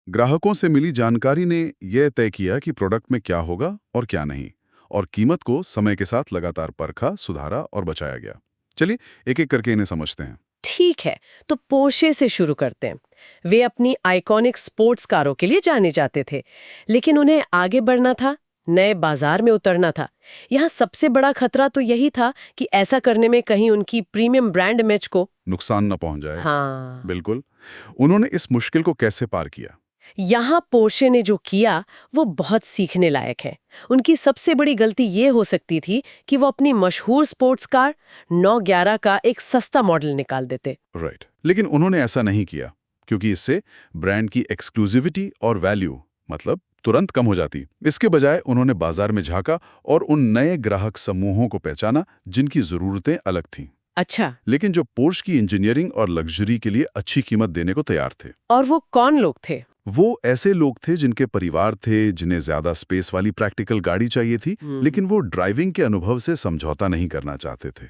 S2: ग्राहकों से मिली जानकारी ने यह तय किया कि प्रोडक्ट में क्या होगा और क्या नहीं, और कीमत को समय के साथ लगातार परखा, सुधारा और बचाया गया। चलिए एक एक करके इन्हें समझते हैं।
S1: ठीक है, तो पोर्शे से शुरू करते हैं। वे अपनी आइकॉनिक स्पोर्ट्स कारों के लिए जाने जाते थे, लेकिन उन्हें आगे बढ़ना था, नए बाजार में उतरना था। यहाँ सबसे बड़ा खतरा तो यही था कि ऐसा करने में कहीं उनकी प्रीमियम ब्रांड इमेज को
S2: नुकसान न पहुंच जाए।
S1: हाँ,
S2: बिल्कुल। उन्होंने इस मुश्किल को कैसे पार किया?
S1: यहाँ पोर्शे ने जो किया वो बहुत सीखने लायक है। उनकी सबसे बड़ी गलती ये हो सकती थी कि वो अपनी मशहूर स्पोर्ट्स कार 911 का एक सस्ता मॉडल निकाल देते।
S2: राइट। लेकिन उन्होंने ऐसा नहीं किया, क्योंकि इससे ब्रांड की एक्सक्लूसिविटी और वैल्यू मतलब तुरंत कम हो जाती। इसके बजाय उन्होंने बाजार में झांका और उन नए ग्राहक समूहों को पहचाना जिनकी जरूरतें अलग थीं।
S1: अच्छा,
S2: लेकिन जो पोर्श की इंजीनियरिंग और लग्जरी के लिए अच्छी कीमत देने को तैयार थे।
S1: और वो कौन लोग थे?
S2: वो ऐसे लोग थे जिनके परिवार थे, जिन्हें ज्यादा स्पेस वाली प्रैक्टिकल गाड़ी चाहिए थी, लेकिन वो ड्राइविंग के अनुभव से समझौता नहीं करना चाहते थे।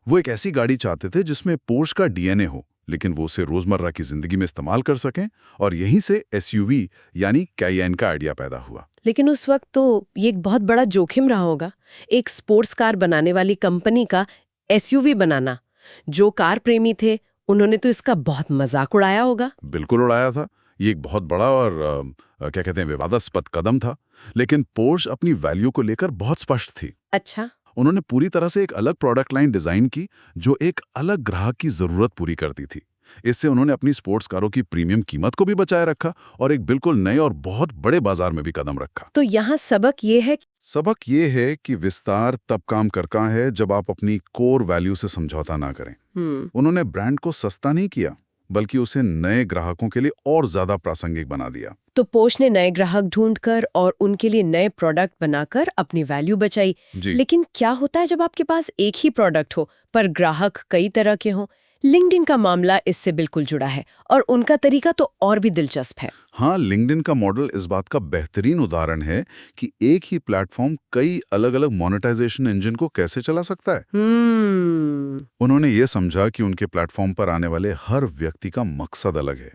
S2: वो एक ऐसी गाड़ी चाहते थे जिसमें पोर्श का डीएनए हो, लेकिन वो उसे रोजमर्रा की जिंदगी में इस्तेमाल कर सकें, और यहीं से एसयूवी यानी कैयेन का आइडिया पैदा हुआ।
S1: लेकिन उस वक्त तो ये एक बहुत बड़ा जोखिम रहा होगा, एक स्पोर्ट्स कार बनाने वाली कंपनी का एसयूवी बनाना। जो कार प्रेमी थे उन्होंने तो इसका बहुत मजाक उड़ाया होगा।
S2: बिल्कुल उड़ाया था। ये एक बहुत बड़ा और क्या कहते हैं, विवादास्पद कदम था। लेकिन पोर्श अपनी वैल्यू को लेकर बहुत स्पष्ट थी।
S1: अच्छा,
S2: उन्होंने पूरी तरह से एक अलग प्रोडक्ट लाइन डिजाइन की जो एक अलग ग्राहक की जरूरत पूरी करती थी। इससे उन्होंने अपनी स्पोर्ट्स कारों की प्रीमियम कीमत को भी बचाए रखा और एक बिल्कुल नए और बहुत बड़े बाजार में भी कदम रखा।
S1: तो यहाँ सबक ये है
S2: कि विस्तार तब काम करता है जब आप अपनी कोर वैल्यू से समझौता ना करें। उन्होंने ब्रांड को सस्ता नहीं किया, बल्कि उसे नए ग्राहकों के लिए और ज्यादा प्रासंगिक बना दिया।
S1: तो पोर्श ने नए ग्राहक ढूंढकर और उनके लिए नए प्रोडक्ट बनाकर अपनी वैल्यू बचाई। लेकिन क्या होता है जब आपके पास एक ही प्रोडक्ट हो पर ग्राहक कई तरह के हों? लिंक्डइन का मामला इससे बिल्कुल जुड़ा है, और उनका तरीका तो और भी दिलचस्प है।
S2: हाँ, लिंक्डइन का मॉडल इस बात का बेहतरीन उदाहरण है कि एक ही प्लेटफॉर्म कई अलग-अलग मोनेटाइजेशन इंजन को कैसे चला सकता है। उन्होंने ये समझा कि उनके प्लेटफॉर्म पर आने वाले हर व्यक्ति का मकसद अलग है।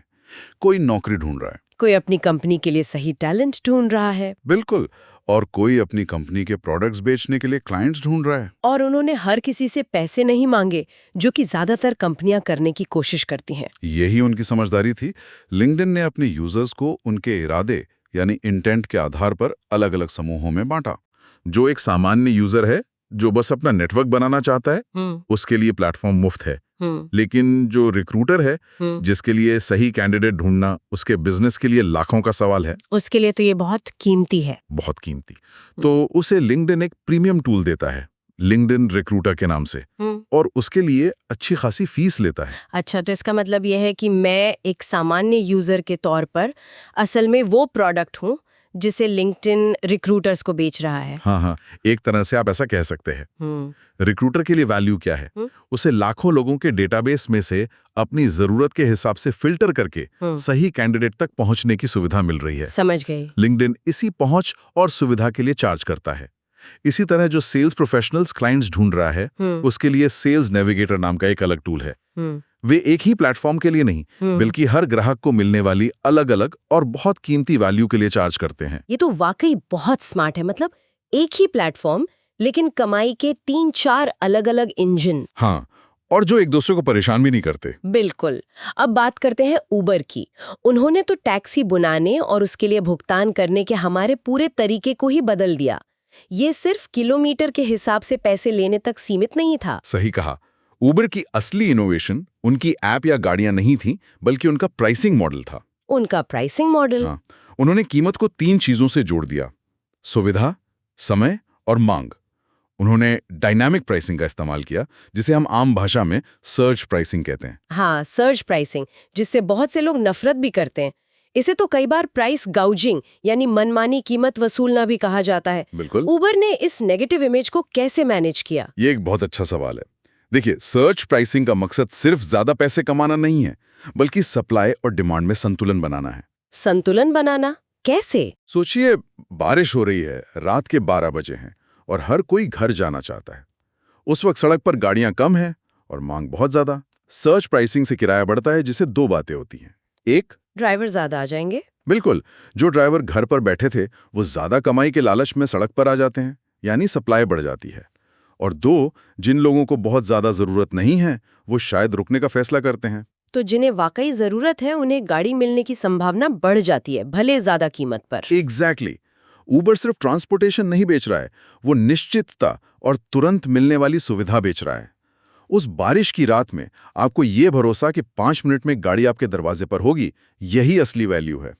S2: कोई नौकरी ढूंढ रहा है,
S1: कोई अपनी कंपनी के लिए सही टैलेंट ढूंढ रहा है,
S2: बिल्कुल, और कोई अपनी कंपनी के प्रोडक्ट्स बेचने के लिए क्लाइंट्स ढूंढ रहा है।
S1: और उन्होंने हर किसी से पैसे नहीं मांगे, जो कि ज्यादातर कंपनियां करने की कोशिश करती हैं।
S2: यही उनकी समझदारी थी। लिंक्डइन ने अपने यूजर्स को उनके इरादे यानी इंटेंट के आधार पर अलग-अलग समूहों में बांटा। जो एक सामान्य यूजर है जो बस अपना नेटवर्क बनाना चाहता है, उसके लिए प्लेटफॉर्म मुफ्त है। लेकिन जो रिक्रूटर है, जिसके लिए सही कैंडिडेट ढूंढना उसके बिजनेस के लिए लाखों का सवाल है,
S1: उसके लिए तो ये बहुत कीमती है।
S2: बहुत कीमती। तो उसे लिंक्डइन एक प्रीमियम टूल देता है, लिंक्डइन रिक्रूटर के नाम से, और उसके लिए अच्छी खासी फीस लेता है।
S1: अच्छा, तो इसका मतलब यह है कि मैं एक सामान्य यूजर के तौर पर असल में वो प्रोडक्ट हूँ जिसे लिंक्डइन रिक्रूटर्स को बेच रहा है।
S2: हाँ, एक तरह से आप ऐसा कह सकते हैं। रिक्रूटर के लिए वैल्यू क्या है? उसे लाखों लोगों के डेटाबेस में से अपनी जरूरत के हिसाब से फिल्टर करके सही कैंडिडेट तक पहुंचने की सुविधा मिल रही है।
S1: समझ गई।
S2: लिंक्डइन इसी पहुंच और सुविधा के लिए चार्ज करता है। इसी तरह जो सेल्स प्रोफेशनल्स क्लाइंट्स ढूंढ रहा है, उसके लिए सेल्स नेविगेटर नाम का एक अलग टूल है। वे एक ही प्लेटफॉर्म के लिए नहीं, बल्कि हर ग्राहक को मिलने वाली अलग-अलग और बहुत कीमती वैल्यू के लिए चार्ज करते हैं।
S1: ये तो वाकई बहुत स्मार्ट है। मतलब एक ही प्लेटफॉर्म, लेकिन कमाई के 3-4 अलग-अलग इंजन।
S2: हाँ, और जो एक दूसरे को परेशान भी नहीं करते।
S1: बिल्कुल। अब बात करते हैं उबर की। उन्होंने तो टैक्सी बुलाने और उसके लिए भुगतान करने के हमारे पूरे तरीके को ही बदल दिया। ये सिर्फ किलोमीटर के हिसाब से पैसे लेने तक सीमित नहीं था।
S2: सही कहा। उबर की असली इनोवेशन उनकी ऐप या गाड़ियां नहीं थी, बल्कि उनका प्राइसिंग मॉडल था।
S1: उनका प्राइसिंग मॉडल?
S2: हाँ, उन्होंने कीमत को 3 चीजों से जोड़ दिया: सुविधा, समय और मांग। उन्होंने डायनामिक प्राइसिंग का इस्तेमाल किया, जिसे हम आम भाषा में सर्ज प्राइसिंग कहते हैं।
S1: हाँ, सर्ज प्राइसिंग, जिससे बहुत से लोग नफरत भी करते हैं। इसे तो कई बार प्राइस गाउजिंग यानी मनमानी कीमत वसूलना भी कहा जाता है।
S2: बिल्कुल।
S1: उबर ने इस नेगेटिव इमेज को कैसे मैनेज किया?
S2: ये एक बहुत अच्छा सवाल है। देखिए, सर्च प्राइसिंग का मकसद सिर्फ ज्यादा पैसे कमाना नहीं है, बल्कि सप्लाई और डिमांड में संतुलन बनाना है।
S1: संतुलन बनाना कैसे?
S2: सोचिए, बारिश हो रही है, रात के 12 बजे हैं और हर कोई घर जाना चाहता है। उस वक्त सड़क पर गाड़ियां कम हैं और मांग बहुत ज्यादा। सर्च प्राइसिंग से किराया बढ़ता है, जिससे दो बातें होती हैं। एक,
S1: ड्राइवर ज्यादा आ जाएंगे।
S2: बिल्कुल, जो ड्राइवर घर पर बैठे थे वो ज्यादा कमाई के लालच में सड़क पर आ जाते हैं, यानी सप्लाई बढ़ जाती है। और दो, जिन लोगों को बहुत ज्यादा जरूरत नहीं है वो शायद रुकने का फैसला करते हैं।
S1: तो जिन्हें वाकई जरूरत है उन्हें गाड़ी मिलने की संभावना बढ़ जाती है, भले ज्यादा कीमत पर।
S2: एग्जैक्टली। ऊबर सिर्फ ट्रांसपोर्टेशन नहीं बेच रहा है, वो निश्चितता और तुरंत मिलने वाली सुविधा बेच रहा है। उस बारिश की रात में आपको ये भरोसा कि 5 मिनट में गाड़ी आपके दरवाजे पर होगी, यही असली वैल्यू है।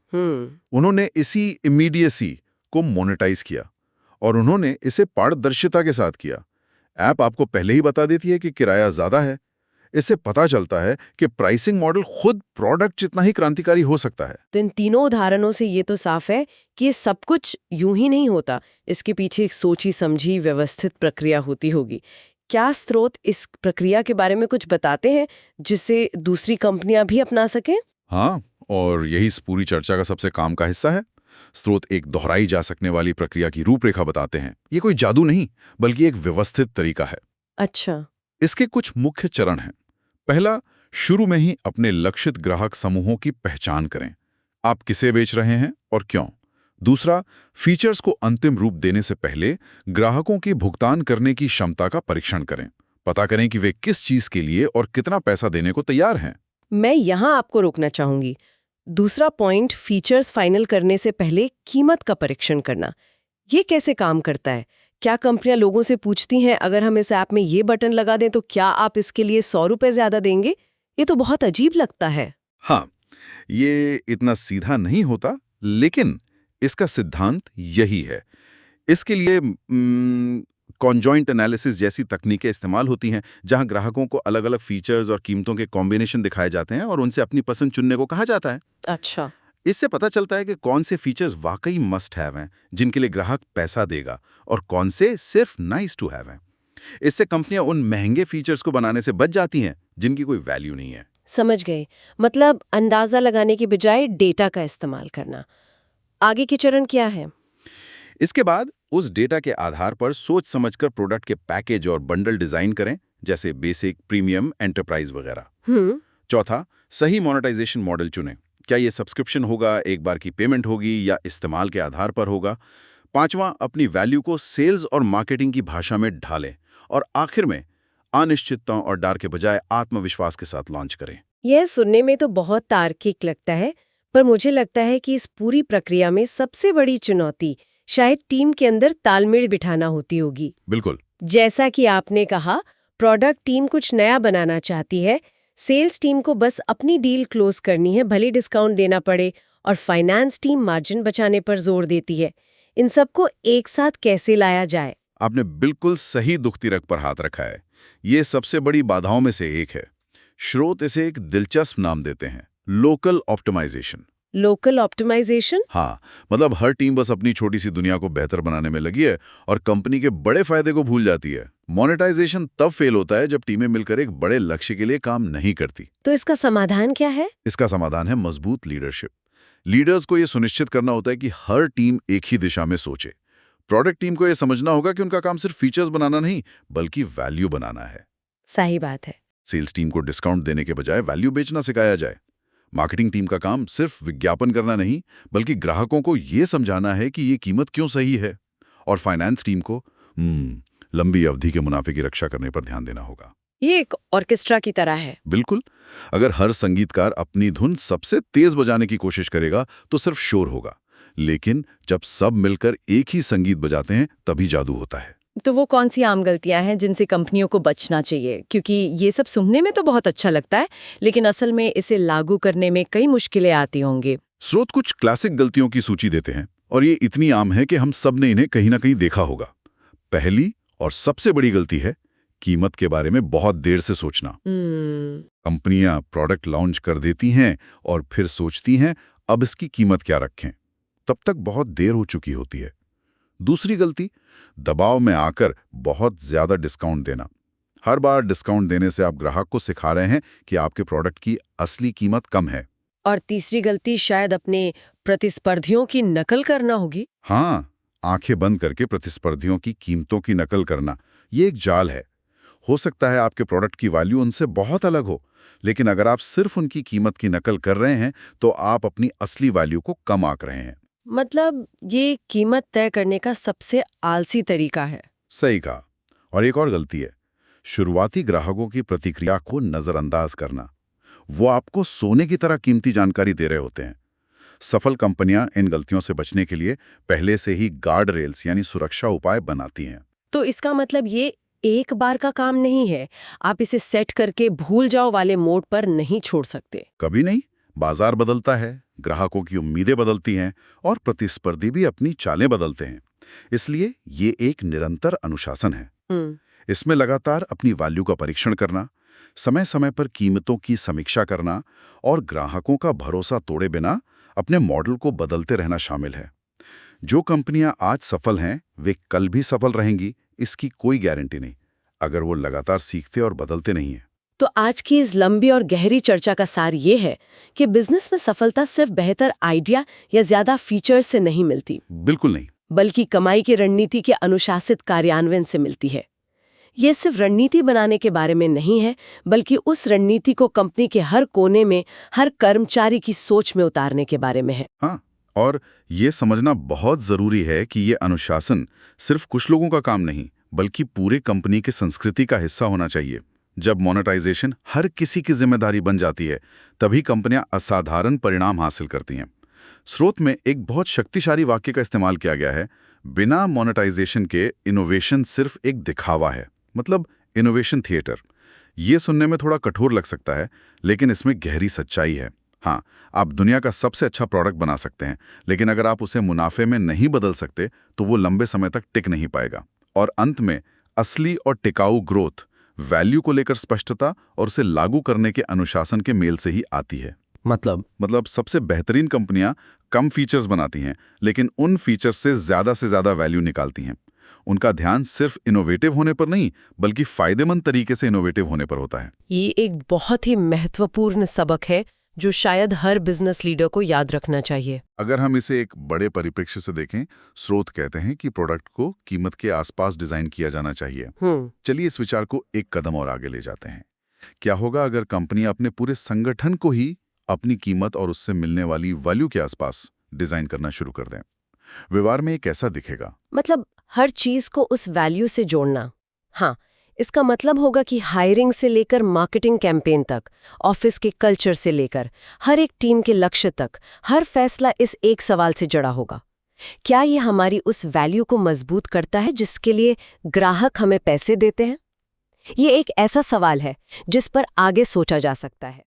S2: उन्होंने इसी इमीडिएसी को मोनेटाइज किया और उन्होंने इसे पारदर्शिता के साथ किया। ऐप आपको पहले ही बता देती है कि किराया ज्यादा है। इससे पता चलता है कि प्राइसिंग मॉडल खुद प्रोडक्ट जितना ही क्रांतिकारी हो सकता है।
S1: तो इन तीनों उदाहरणों से ये तो साफ है कि ये सब कुछ यूं ही नहीं होता, इसके पीछे एक सोची समझी व्यवस्थित प्रक्रिया होती होगी। क्या स्रोत इस प्रक्रिया के बारे में कुछ बताते हैं जिससे दूसरी कंपनियां भी अपना सकें?
S2: हाँ, और यही इस पूरी चर्चा का सबसे काम का हिस्सा है। स्रोत एक दोहराई जा सकने वाली प्रक्रिया की रूपरेखा बताते हैं। ये कोई जादू नहीं, बल्कि एक व्यवस्थित तरीका है।
S1: अच्छा।
S2: इसके कुछ मुख्य चरण हैं। पहला, शुरू में ही अपने लक्षित ग्राहक समूहों की पहचान करें। आप किसे बेच रहे हैं और क्यों। दूसरा, फीचर्स को अंतिम रूप देने से पहले ग्राहकों की भुगतान करने की क्षमता का परीक्षण करें। पता करें कि वे किस चीज के लिए और कितना पैसा देने को तैयार हैं।
S1: मैं यहाँ आपको रोकना चाहूंगी। दूसरा पॉइंट, फीचर्स फाइनल करने से पहले कीमत का परीक्षण करना। ये कैसे काम करता है? क्या कंपनियां लोगों से पूछती हैं अगर हम इस ऐप में ये बटन लगा दें तो क्या आप इसके लिए 100 रुपए ज्यादा देंगे? ये तो बहुत अजीब लगता है।
S2: हाँ, ये इतना सीधा नहीं होता, लेकिन इसका सिद्धांत यही है। इसके लिए कॉन्जॉइंट एनालिसिस जैसी तकनीकें इस्तेमाल होती हैं, जहां ग्राहकों को अलग अलग फीचर्स और कीमतों के कॉम्बिनेशन दिखाए जाते हैं और उनसे अपनी पसंद चुनने को कहा जाता है।
S1: अच्छा।
S2: इससे पता चलता है कि कौन से फीचर्स वाकई मस्ट हैव हैं, जिनके लिए ग्राहक पैसा देगा, और कौन से सिर्फ नाइस टू हैव हैं। इससे कंपनियां उन महंगे फीचर्स को बनाने से बच जाती हैं जिनकी कोई वैल्यू नहीं है।
S1: समझ गए। मतलब अंदाजा लगाने के बजाय डेटा का इस्तेमाल करना। आगे के चरण क्या है?
S2: इसके बाद उस डेटा के आधार पर सोच समझकर प्रोडक्ट के पैकेज और बंडल डिजाइन करें, जैसे बेसिक, प्रीमियम, एंटरप्राइज वगैरह। चौथा, सही मोनेटाइजेशन मॉडल चुनें। क्या ये सब्सक्रिप्शन होगा, एक बार की पेमेंट होगी, या इस्तेमाल के आधार पर होगा। पांचवां, अपनी वैल्यू को सेल्स और मार्केटिंग की भाषा में ढालें। और आखिर में अनिश्चितताओं और डर के बजाय आत्मविश्वास के साथ लॉन्च करें।
S1: यह सुनने में तो बहुत तार्किक लगता है, पर मुझे लगता है कि इस पूरी प्रक्रिया में सबसे बड़ी चुनौती शायद टीम के अंदर तालमेल बिठाना होती होगी।
S2: बिल्कुल।
S1: जैसा कि आपने कहा, प्रोडक्ट टीम कुछ नया बनाना चाहती है, सेल्स टीम को बस अपनी डील क्लोज करनी है, भले डिस्काउंट देना पड़े, और फाइनेंस टीम मार्जिन बचाने पर जोर देती है। इन सबको एक साथ कैसे लाया जाए?
S2: आपने बिल्कुल सही दुखती रग पर हाथ रखा है। ये सबसे बड़ी बाधाओं में से एक है। स्रोत इसे एक दिलचस्प नाम देते हैं, लोकल ऑप्टिमाइजेशन।
S1: Local optimisation?
S2: हाँ, मतलब हर टीम बस अपनी छोटी सी दुनिया को बेहतर बनाने में लगी है और कंपनी के बड़े फायदे को भूल जाती है। मोनेटाइजेशन तब फेल होता है जब टीमें मिलकर एक बड़े लक्ष्य के लिए काम नहीं करती।
S1: तो इसका समाधान क्या है?
S2: इसका समाधान है मजबूत लीडरशिप। लीडर्स को यह सुनिश्चित करना होता है कि हर टीम एक ही दिशा में सोचे। प्रोडक्ट टीम को यह समझना होगा कि उनका काम सिर्फ फीचर्स बनाना नहीं, बल्कि वैल्यू बनाना है।
S1: सही बात है।
S2: सेल्स टीम को डिस्काउंट देने के बजाय वैल्यू बेचना सिखाया जाए। मार्केटिंग टीम का काम सिर्फ विज्ञापन करना नहीं, बल्कि ग्राहकों को यह समझाना है कि ये कीमत क्यों सही है। और फाइनेंस टीम को लंबी अवधि के मुनाफे की रक्षा करने पर ध्यान देना होगा।
S1: ये एक ऑर्केस्ट्रा की तरह है।
S2: बिल्कुल। अगर हर संगीतकार अपनी धुन सबसे तेज बजाने की कोशिश करेगा तो सिर्फ शोर होगा, लेकिन जब सब मिलकर एक ही संगीत बजाते हैं तभी जादू होता है।
S3: तो वो कौन सी आम गलतियां हैं जिनसे कंपनियों को बचना चाहिए? क्योंकि ये सब सुनने में तो बहुत अच्छा लगता है, लेकिन असल में इसे लागू करने में कई मुश्किलें आती होंगी।
S2: स्रोत कुछ क्लासिक गलतियों की सूची देते हैं, और ये इतनी आम है कि हम सब ने इन्हें कहीं ना कहीं देखा होगा। पहली और सबसे बड़ी गलती है कीमत के बारे में बहुत देर से सोचना। कंपनियां प्रोडक्ट लॉन्च कर देती हैं और फिर सोचती हैं अब इसकी कीमत क्या रखें। तब तक बहुत देर हो चुकी होती है। दूसरी गलती, दबाव में आकर बहुत ज्यादा डिस्काउंट देना। हर बार डिस्काउंट देने से आप ग्राहक को सिखा रहे हैं कि आपके प्रोडक्ट की असली कीमत कम है।
S1: और तीसरी गलती शायद अपने प्रतिस्पर्धियों की नकल करना होगी।
S2: हाँ, आंखें बंद करके प्रतिस्पर्धियों की कीमतों की नकल करना, ये एक जाल है। हो सकता है आपके प्रोडक्ट की वैल्यू उनसे बहुत अलग हो, लेकिन अगर आप सिर्फ उनकी कीमत की नकल कर रहे हैं तो आप अपनी असली वैल्यू को कम आंक रहे हैं।
S3: मतलब ये कीमत तय करने का सबसे आलसी तरीका है।
S2: सही कहा। और एक और गलती है, शुरुआती ग्राहकों की प्रतिक्रिया को नजरअंदाज करना। वो आपको सोने की तरह कीमती जानकारी दे रहे होते हैं। सफल कंपनियां इन गलतियों से बचने के लिए पहले से ही गार्ड रेल्स यानी सुरक्षा उपाय बनाती हैं।
S3: तो इसका मतलब ये एक बार का काम नहीं है, आप इसे सेट करके भूल जाओ वाले मोड पर नहीं छोड़ सकते।
S2: कभी नहीं। बाजार बदलता है, ग्राहकों की उम्मीदें बदलती हैं और प्रतिस्पर्धी भी अपनी चालें बदलते हैं। इसलिए ये एक निरंतर अनुशासन है। इसमें लगातार अपनी वैल्यू का परीक्षण करना, समय समय पर कीमतों की समीक्षा करना और ग्राहकों का भरोसा तोड़े बिना अपने मॉडल को बदलते रहना शामिल है। जो कंपनियां आज सफल हैं वे कल भी सफल रहेंगी, इसकी कोई गारंटी नहीं, अगर वो लगातार सीखते और बदलते नहीं हैं।
S3: तो आज की इस लंबी और गहरी चर्चा का सार ये है कि बिजनेस में सफलता सिर्फ बेहतर आइडिया या ज्यादा फीचर्स से नहीं मिलती,
S2: बिल्कुल नहीं।
S3: बल्कि कमाई की रणनीति के अनुशासित कार्यान्वयन से मिलती है। ये सिर्फ रणनीति बनाने के बारे में नहीं है, बल्कि उस रणनीति को कंपनी के हर कोने में, हर कर्मचारी की सोच में उतारने के बारे में है।
S2: हाँ, और ये समझना बहुत जरूरी है कि ये अनुशासन सिर्फ कुछ लोगों का काम नहीं, बल्कि पूरे कंपनी की संस्कृति का हिस्सा होना चाहिए। जब मोनेटाइजेशन हर किसी की जिम्मेदारी बन जाती है, तभी कंपनियां असाधारण परिणाम हासिल करती हैं। स्रोत में एक बहुत शक्तिशाली वाक्य का इस्तेमाल किया गया है, बिना मोनेटाइजेशन के इनोवेशन सिर्फ एक दिखावा है, मतलब इनोवेशन थिएटर। ये सुनने में थोड़ा कठोर लग सकता है, लेकिन इसमें गहरी सच्चाई है। हाँ, आप दुनिया का सबसे अच्छा प्रोडक्ट बना सकते हैं, लेकिन अगर आप उसे मुनाफे में नहीं बदल सकते तो वो लंबे समय तक टिक नहीं पाएगा। और अंत में असली और टिकाऊ ग्रोथ वैल्यू को लेकर स्पष्टता और उसे लागू करने के अनुशासन के मेल से ही आती है। मतलब सबसे बेहतरीन कंपनियां कम फीचर्स बनाती हैं, लेकिन उन फीचर्स से ज्यादा वैल्यू निकालती हैं। उनका ध्यान सिर्फ इनोवेटिव होने पर नहीं, बल्कि फायदेमंद तरीके से इनोवेटिव होने पर होता है।
S3: ये एक बहुत ही महत्वपूर्ण सबक है जो शायद हर बिजनेस लीडर को याद रखना चाहिए।
S2: अगर हम इसे एक बड़े परिप्रेक्ष्य से देखें, स्रोत कहते हैं कि प्रोडक्ट को कीमत के आसपास डिजाइन किया जाना चाहिए। चलिए इस विचार को एक कदम और आगे ले जाते हैं। क्या होगा अगर कंपनियां अपने पूरे संगठन को ही अपनी कीमत और उससे मिलने वाली वैल्यू के आसपास डिजाइन करना शुरू कर दें? व्यवहार में एक कैसा दिखेगा?
S3: मतलब हर चीज को उस वैल्यू से जोड़ना। हाँ, इसका मतलब होगा कि हायरिंग से लेकर मार्केटिंग कैंपेन तक, ऑफिस के कल्चर से लेकर हर एक टीम के लक्ष्य तक, हर फैसला इस एक सवाल से जुड़ा होगा। क्या ये हमारी उस वैल्यू को मजबूत करता है जिसके लिए ग्राहक हमें पैसे देते हैं? ये एक ऐसा सवाल है जिस पर आगे सोचा जा सकता है।